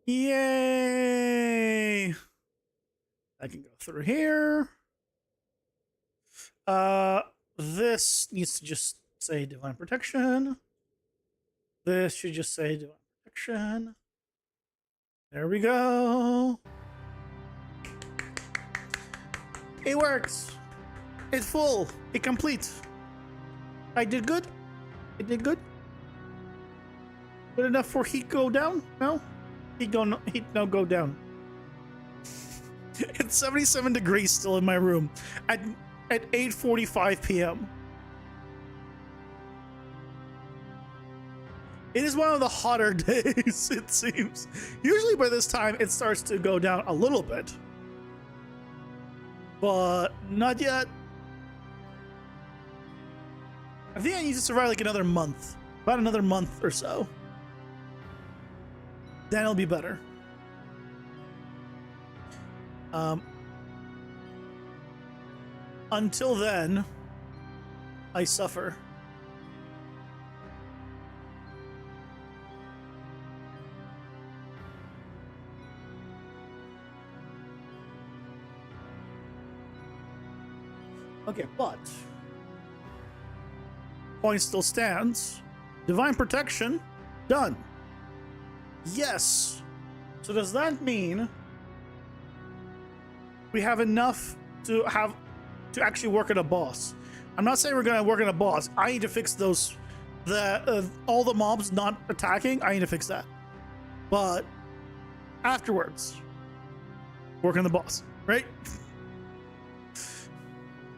S1: Yay! I can go through here. This needs to just say divine protection. This should just say divine protection. There we go. It works. It's full. It complete. I did good. I did good. Good enough for heat go down? No? Heat no go down. It's It's 77 degrees still in my room at 8:45 p.m. It is one of the hotter days, it seems. Usually by this time, it starts to go down a little bit. But not yet. I think I need to survive like another month. About another month or so. Then it'll be better. Until then, I suffer. Okay, but point still stands. Divine protection, done. Yes. So does that mean we have enough to actually work at a boss? I'm not saying we're gonna work at a boss. I need to fix those, all the mobs not attacking. I need to fix that. But afterwards, work on the boss, right?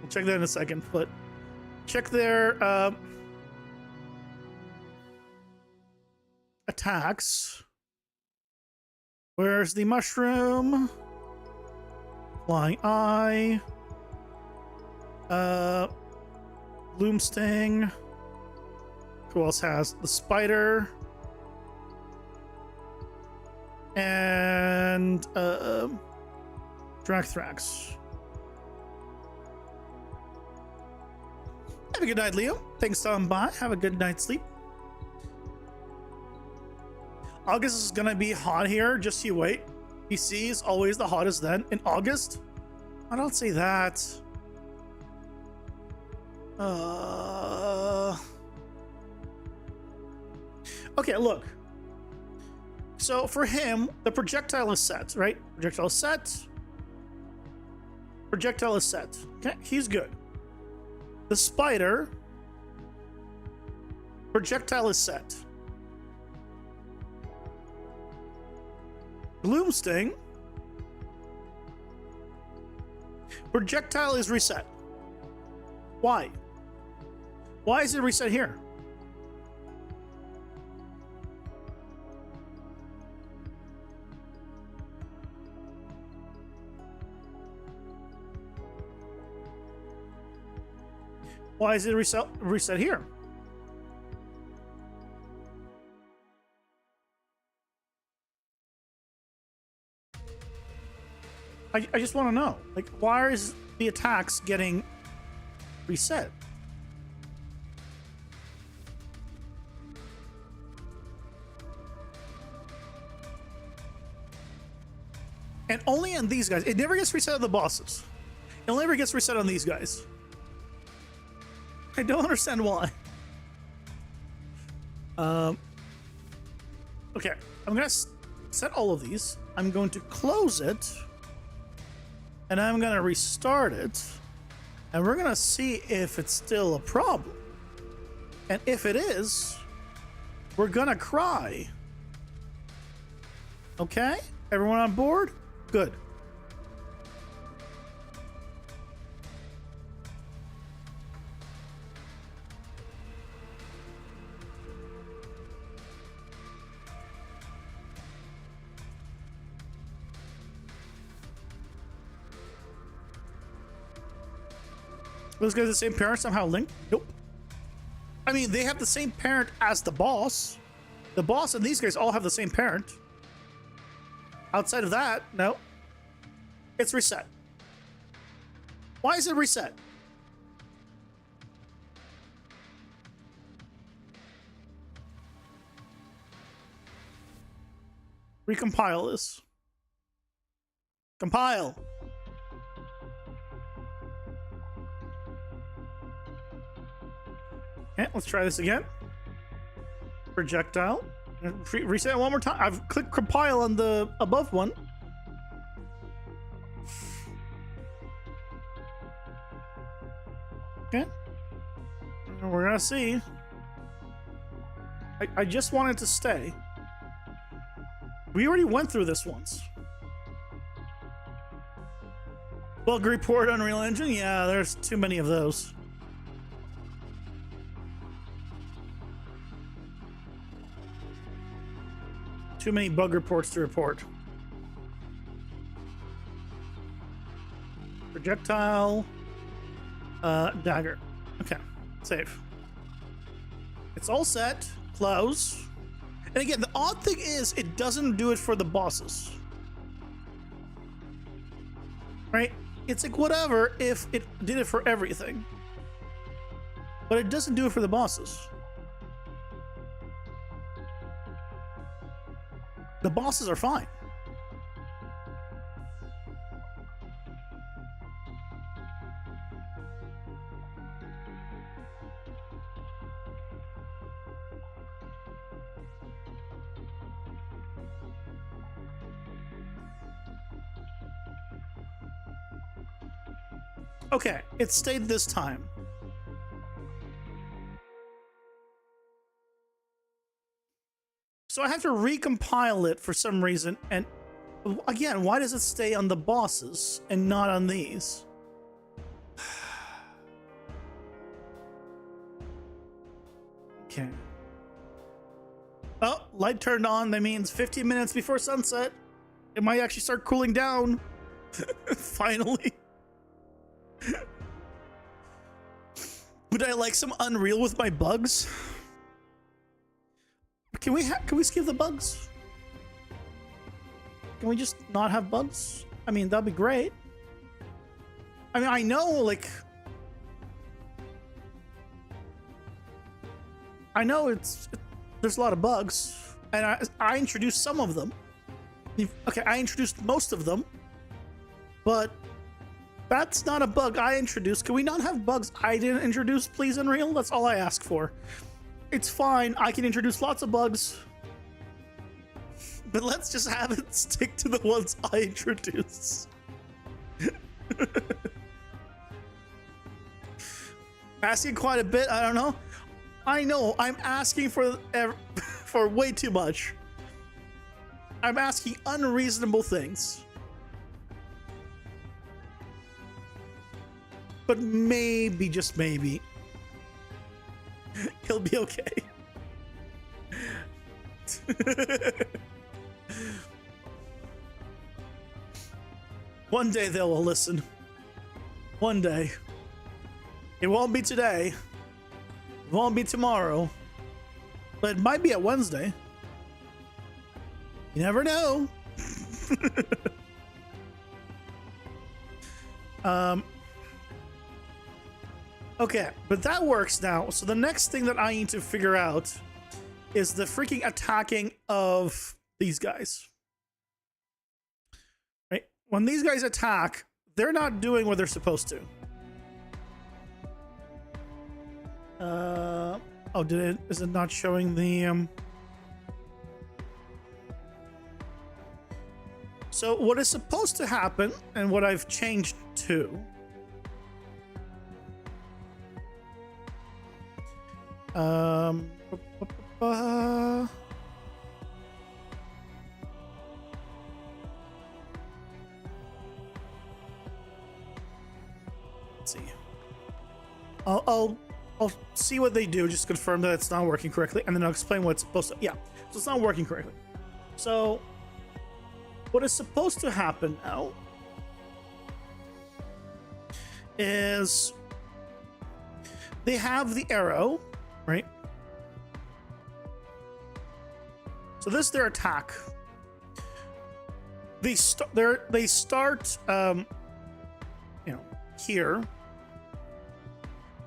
S1: We'll check that in a second, but check their attacks. Where's the mushroom? Flying eye. Bloom sting. Who else has the spider? And Dragthrax. Have a good night, Leo. Thanks for stopping by. Have a good night's sleep. August is gonna be hot here. Just you wait. PC is always the hottest then. In August? I don't say that. Okay, look. So for him, the projectile is set, right? Projectile is set. Projectile is set. Okay, he's good. The spider, projectile is set. Bloom sting, projectile is reset. Why? Why is it reset here? Why is it reset here? I just want to know, like, why is the attacks getting reset? And only on these guys. It never gets reset on the bosses. It only ever gets reset on these guys. I don't understand why. Okay, I'm gonna set all of these. I'm going to close it. And I'm gonna restart it. And we're gonna see if it's still a problem. And if it is, we're gonna cry. Okay? Everyone on board? Good. Those guys the same parent somehow linked? Nope. I mean, they have the same parent as the boss. The boss and these guys all have the same parent. Outside of that, no. It's reset. Why is it reset? Recompile this. Compile. Okay, let's try this again. Projectile. Reset it one more time. I've clicked compile on the above one. Okay. We're gonna see. I just wanted to stay. We already went through this once. Bug report Unreal Engine? Yeah, there's too many of those. Too many bug reports to report. Projectile. Dagger. Okay, save. It's all set. Close. And again, the odd thing is it doesn't do it for the bosses. Right? It's like whatever if it did it for everything. But it doesn't do it for the bosses. The bosses are fine. Okay, it stayed this time. So I have to recompile it for some reason, and again, why does it stay on the bosses and not on these? Okay. Oh, light turned on. That means 15 minutes before sunset. It might actually start cooling down. Finally. Would I like some Unreal with my bugs? Can we skip the bugs? Can we just not have bugs? I mean, that'd be great. I mean, I know, like, I know there's a lot of bugs, and I introduced some of them. Okay, I introduced most of them, but that's not a bug I introduced. Can we not have bugs I didn't introduce, please, Unreal? That's all I ask for. It's fine. I can introduce lots of bugs. But let's just have it stick to the ones I introduce. Asking quite a bit, I don't know. I know, I'm asking for way too much. I'm asking unreasonable things. But maybe, just maybe, he'll be okay. One day they will listen. One day. It won't be today. It won't be tomorrow. But it might be a Wednesday. You never know. Okay, but that works now. So the next thing that I need to figure out is the freaking attacking of these guys. Right? When these guys attack, they're not doing what they're supposed to. Oh, is it not showing the, So what is supposed to happen, and what I've changed to, let's see. I'll see what they do, just confirm that it's not working correctly, and then I'll explain what it's supposed to. Yeah, so it's not working correctly. So what is supposed to happen now is they have the arrow, right? So this is their attack. They start here,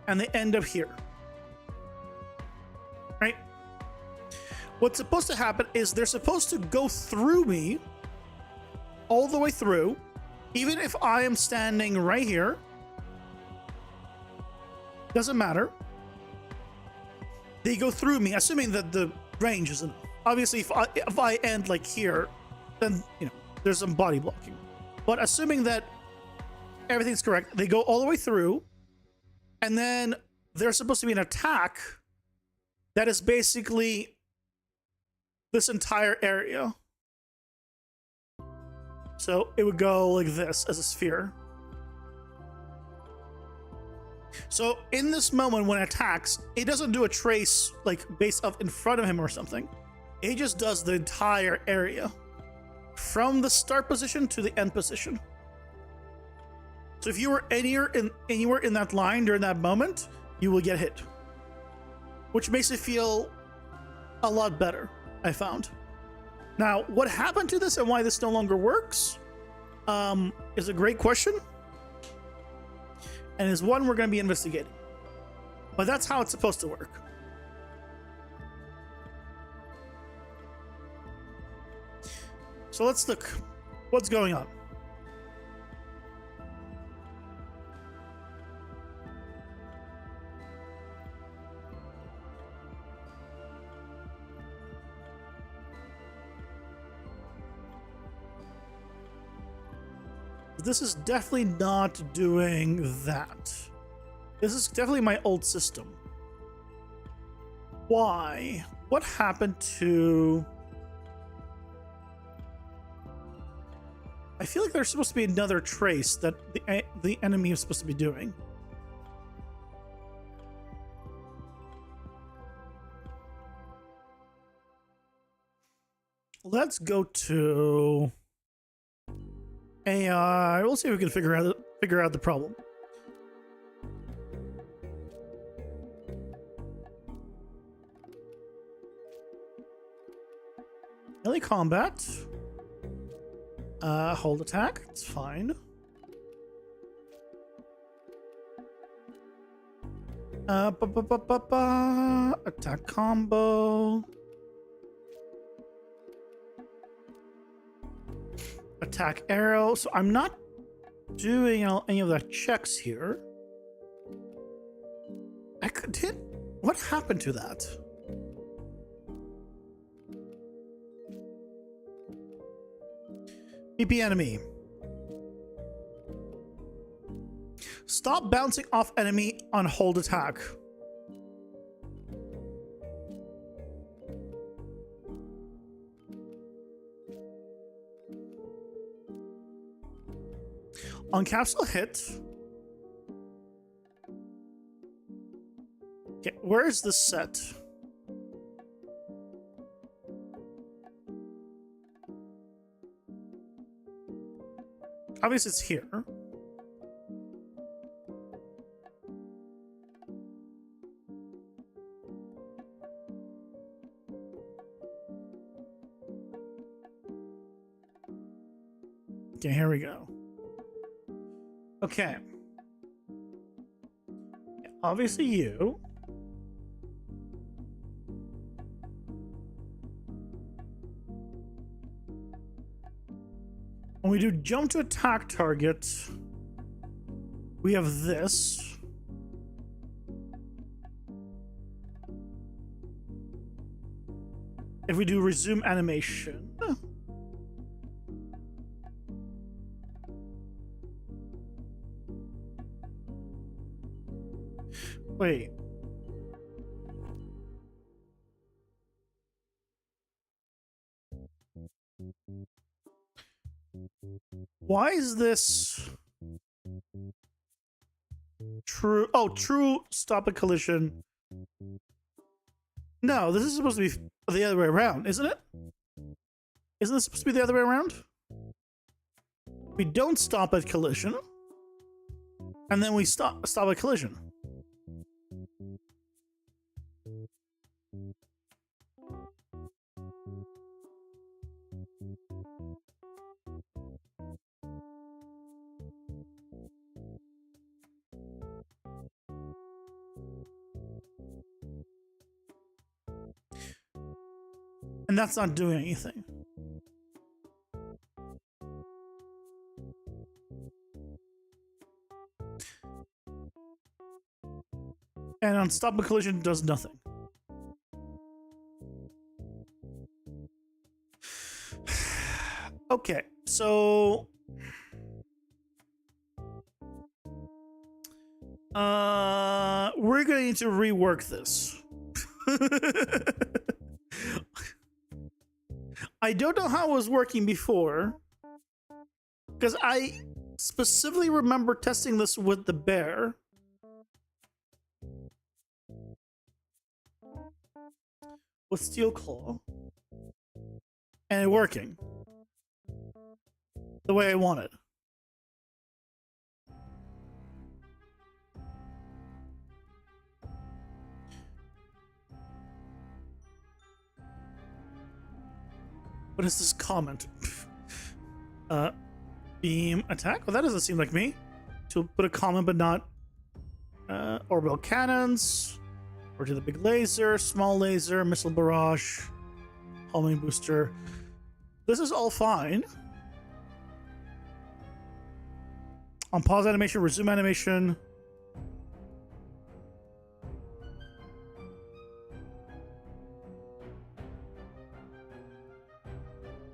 S1: and they end up here, right? What's supposed to happen is they're supposed to go through me all the way through, even if I am standing right here. Doesn't matter. They go through me, assuming that the range is enough. Obviously, if I end like here, then there's some body blocking. But assuming that everything's correct, they go all the way through, and then there's supposed to be an attack that is basically this entire area. So it would go like this as a sphere. So in this moment when it attacks, it doesn't do a trace like base up in front of him or something. It just does the entire area from the start position to the end position. So if you were anywhere in that line during that moment, you will get hit, which makes it feel a lot better, I found. Now, what happened to this and why this no longer works is a great question, and is one we're going to be investigating. But that's how it's supposed to work. So let's look what's going on. This is definitely not doing that. This is definitely my old system. Why? What happened to... I feel like there's supposed to be another trace that the enemy is supposed to be doing. Let's go to AI. We'll see if we can figure out the problem. Melee combat. Hold attack. It's fine. Attack combo. Attack arrow. So I'm not doing any of the checks here. I could hit. What happened to that? BP enemy. Stop bouncing off enemy on hold attack. On capsule hit. Okay, where is this set? Obviously, it's here. Okay, here we go. Okay. Obviously, you. When we do jump to attack target, we have this. If we do resume animation, wait. Why is this true? Oh, true stop a collision. No, this is supposed to be the other way around, isn't it? Isn't this supposed to be the other way around? We don't stop at collision, and then we stop at collision. And that's not doing anything. And on stop a collision does nothing. Okay, so we're going to need to rework this. I don't know how it was working before, because I specifically remember testing this with the bear, with Steel Claw and it working the way I want it. What is this comment? Beam attack? Well, that doesn't seem like me. To put a comment, but not orbital cannons. Or to the big laser, small laser, missile barrage, homing booster. This is all fine. On pause animation, resume animation.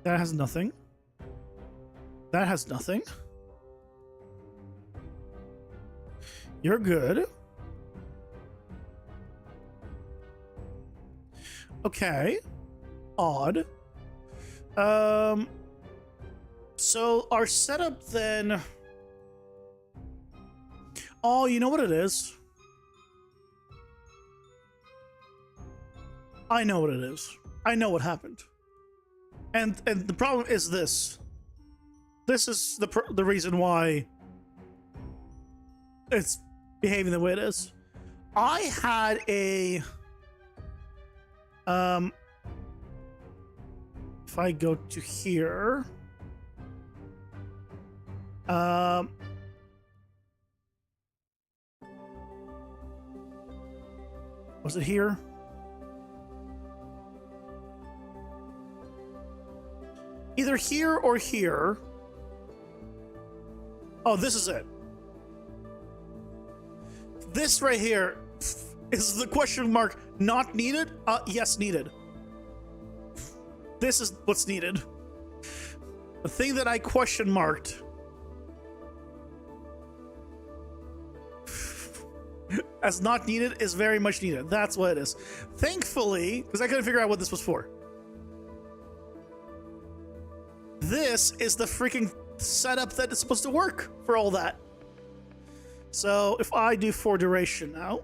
S1: That has nothing. That has nothing. You're good. Okay. Odd. So our setup then... Oh, you know what it is? I know what it is. I know what happened. And the problem is this. This is the reason why it's behaving the way it is. I had a if I go to here, was it here? Either here or here. Oh, this is it. This right here is the question mark. Not needed? Yes, needed. This is what's needed. The thing that I question marked as not needed is very much needed. That's what it is. Thankfully, because I couldn't figure out what this was for. This is the freaking setup that is supposed to work for all that. So if I do for duration now.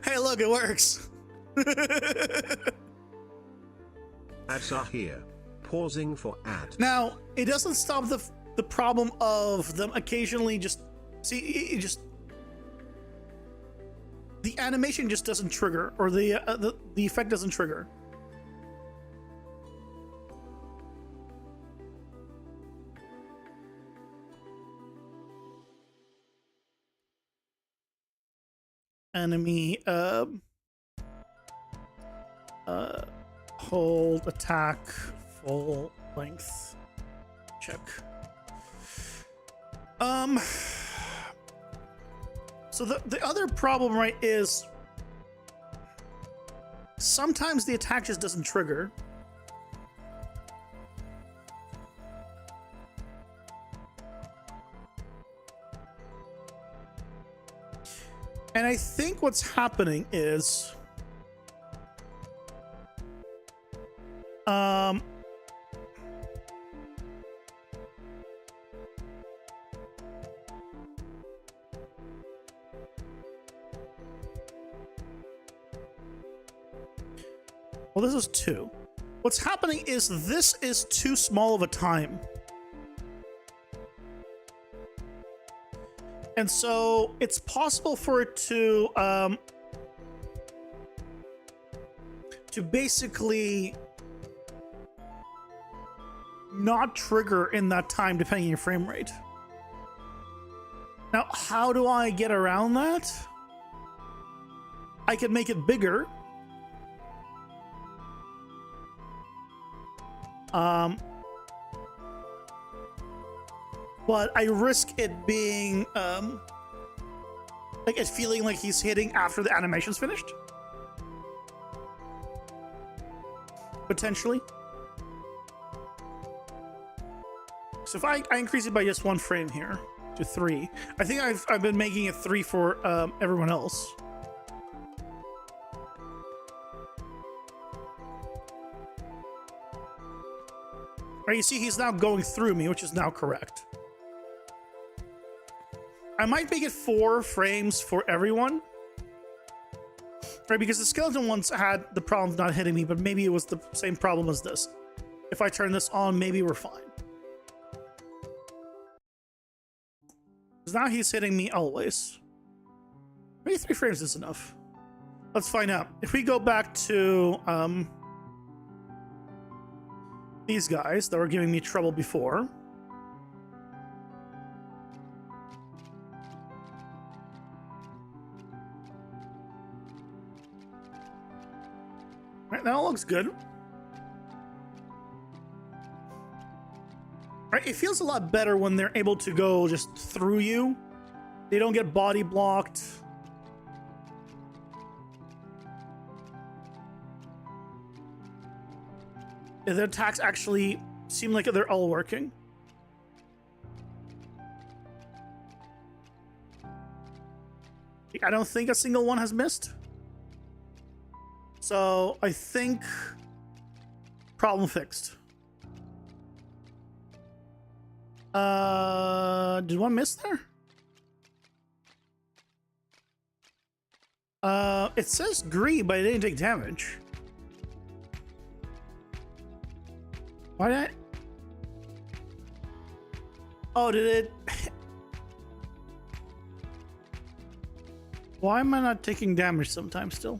S1: Hey, look, it works.
S2: Ads are here. Pausing for ad.
S1: Now, it doesn't stop the problem of them occasionally just... See, it just... The animation just doesn't trigger, or the effect doesn't trigger. Enemy, hold, attack, full length, check. So the other problem, right, is sometimes the attack just doesn't trigger. And I think what's happening is well, this is 2. What's happening is this is too small of a time. And so it's possible for it to basically not trigger in that time depending on your frame rate. Now, how do I get around that? I can make it bigger. But I risk it being, like it feeling like he's hitting after the animation's finished. Potentially. So if I increase it by just 1 frame here to 3, I think I've been making it 3 for everyone else. Right, you see he's now going through me, which is now correct. I might make it 4 frames for everyone. Right, because the skeleton ones had the problem of not hitting me, but maybe it was the same problem as this. If I turn this on, maybe we're fine. Because now he's hitting me always. Maybe 3 frames is enough. Let's find out. If we go back to these guys that were giving me trouble before. Right, that all looks good. Right, it feels a lot better when they're able to go just through you. They don't get body blocked. The attacks actually seem like they're all working. I don't think a single one has missed. So I think problem fixed. Did one miss there? It says green, but it didn't take damage. Why did I? Oh, did it? Why am I not taking damage sometimes still?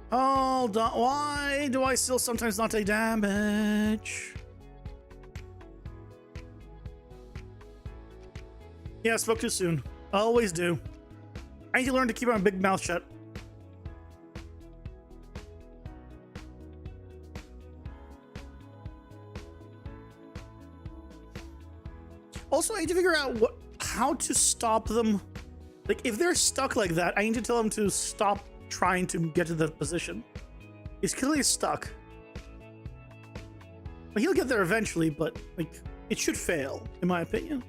S1: Hold on. Why do I still sometimes not take damage? Yeah, I spoke too soon. I always do. I need to learn to keep my big mouth shut. Also, I need to figure out how to stop them. Like, if they're stuck like that, I need to tell them to stop trying to get to that position. He's clearly stuck. Well, he'll get there eventually, but like, it should fail, in my opinion.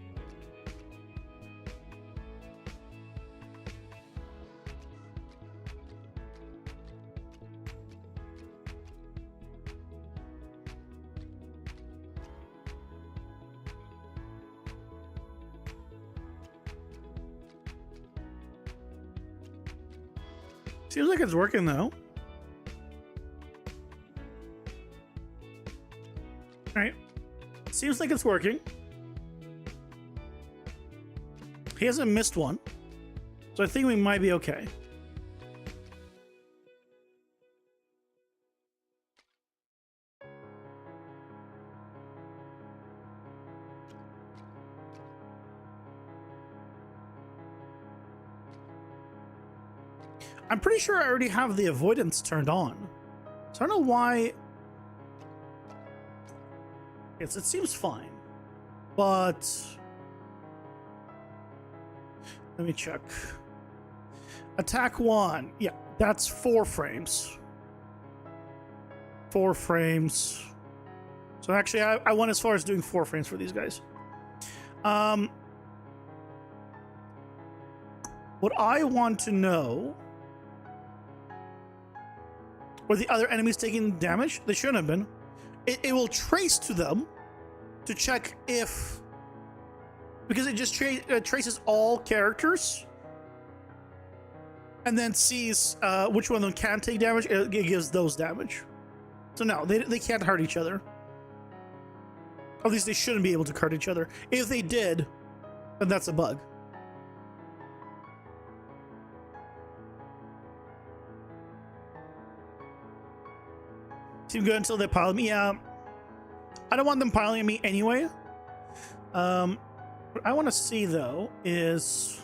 S1: Seems like it's working though. Alright. Seems like it's working. He hasn't missed one. So I think we might be okay. I'm pretty sure I already have the avoidance turned on. So I don't know why. Yes, it seems fine. But let me check. Attack 1. Yeah, that's 4 frames. 4 frames. So actually, I went as far as doing 4 frames for these guys. What I want to know... Were the other enemies taking damage? They shouldn't have been. It will trace to them to check if... Because it just traces all characters. And then sees which one of them can take damage. It gives those damage. So no, they can't hurt each other. At least they shouldn't be able to hurt each other. If they did, then that's a bug. Seem good until they pile me. Yeah, I don't want them piling me anyway. What I want to see though is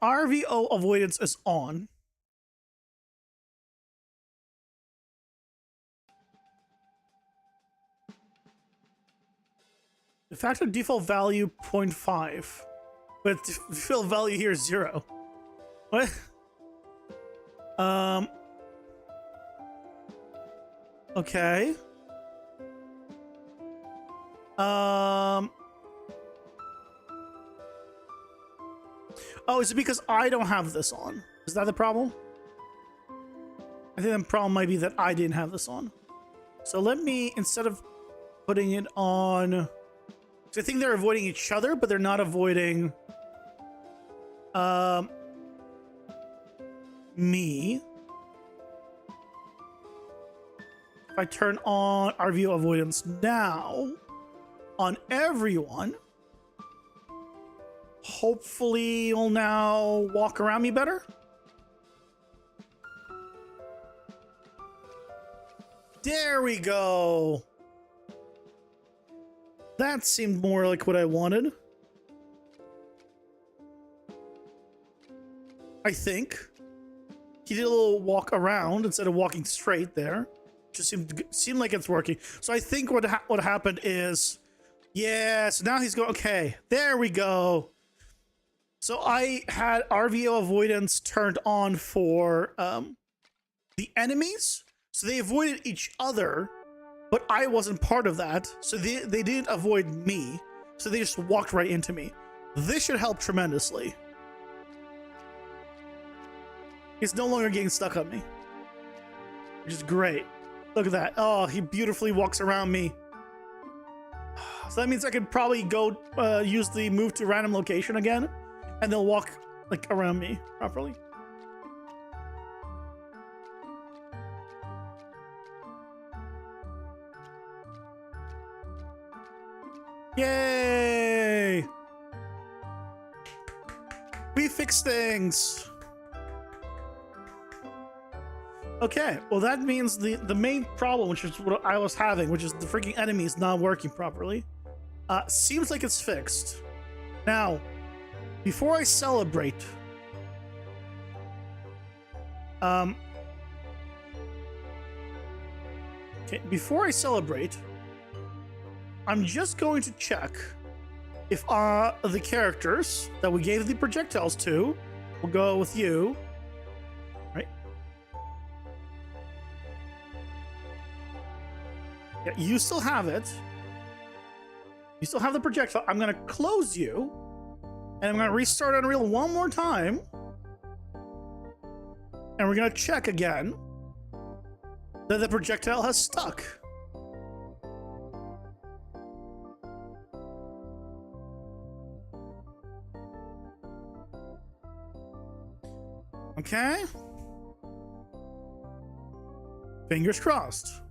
S1: RVO avoidance is on. The factor default value 0.5, but the default value here is 0. What? Okay. Oh, is it because I don't have this on? Is that the problem? I think the problem might be that I didn't have this on. So let me, instead of putting it on... So I think they're avoiding each other, but they're not avoiding... me. If I turn on our view avoidance now on everyone, hopefully you'll now walk around me better. There we go. That seemed more like what I wanted. I think. He did a little walk around instead of walking straight there. Just seemed like it's working. So I think what happened is, yeah, so now he's going, okay, there we go. So I had RVO avoidance turned on for the enemies. So they avoided each other, but I wasn't part of that. So they didn't avoid me. So they just walked right into me. This should help tremendously. He's no longer getting stuck on me, which is great. Look at that. Oh, he beautifully walks around me. So that means I could probably go use the move to random location again, and they'll walk like around me properly. Yay! We fixed things. Okay, well that means the main problem, which is what I was having, which is the freaking enemies not working properly, seems like it's fixed. Now, before I celebrate, okay, before I celebrate, I'm just going to check if the characters that we gave the projectiles to, we'll go with you, right? Yeah, you still have it. You still have the projectile. I'm going to close you, and I'm going to restart Unreal one more time, and we're going to check again that the projectile has stuck. Okay. Fingers crossed.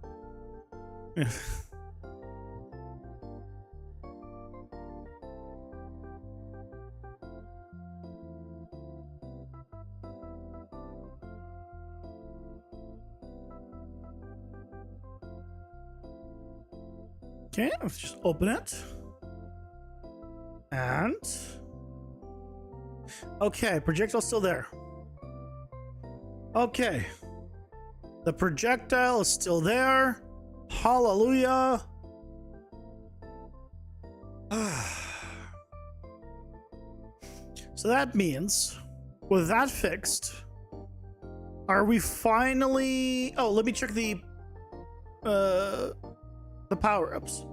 S1: Okay, let's just open it. And... okay, projectile's still there. Okay. The projectile is still there. Hallelujah. So that means, with that fixed, are we finally... oh, let me check the power-ups.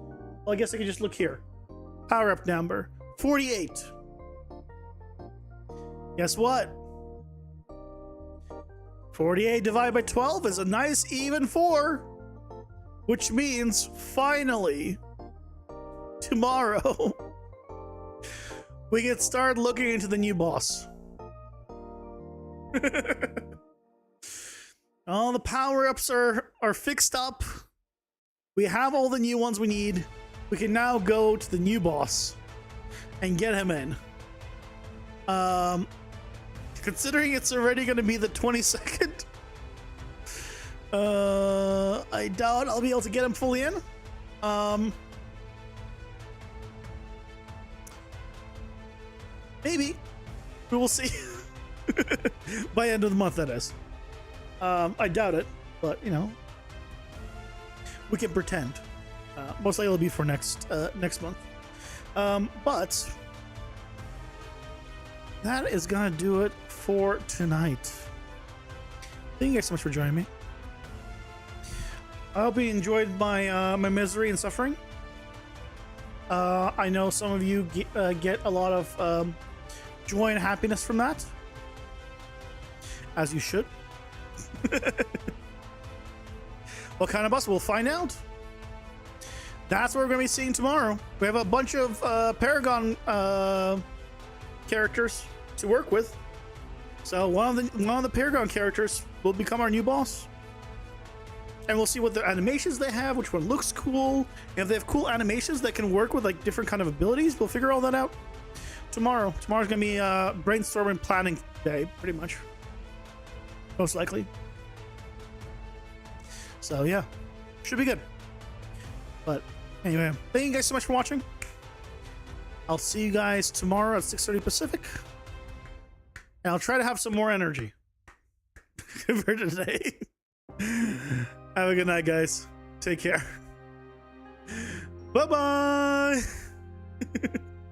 S1: Well, I guess I can just look here. Power-up number 48. Guess what? 48 divided by 12 is a nice even 4, which means finally tomorrow we can start looking into the new boss. All the power-ups are fixed up. We have all the new ones we need. We can now go to the new boss and get him in. Considering it's already going to be the 22nd, I doubt I'll be able to get him fully in. Maybe. We will see. By end of the month, that is. I doubt it, but, you know, we can pretend. Most likely it'll be for next month. But that is gonna do it for tonight. Thank you guys so much for joining me. I hope you enjoyed my my misery and suffering. I know some of you get a lot of joy and happiness from that, as you should. What kind of boss? We'll find out. That's what we're going to be seeing tomorrow. We have a bunch of Paragon characters to work with. So one of the Paragon characters will become our new boss. And we'll see what the animations they have, which one looks cool. And if they have cool animations that can work with like different kind of abilities, we'll figure all that out tomorrow. Tomorrow's going to be brainstorming planning day, pretty much. Most likely. So yeah, should be good. But anyway, thank you guys so much for watching. I'll see you guys tomorrow at 6:30 Pacific. And I'll try to have some more energy for today. Have a good night, guys. Take care. Bye-bye.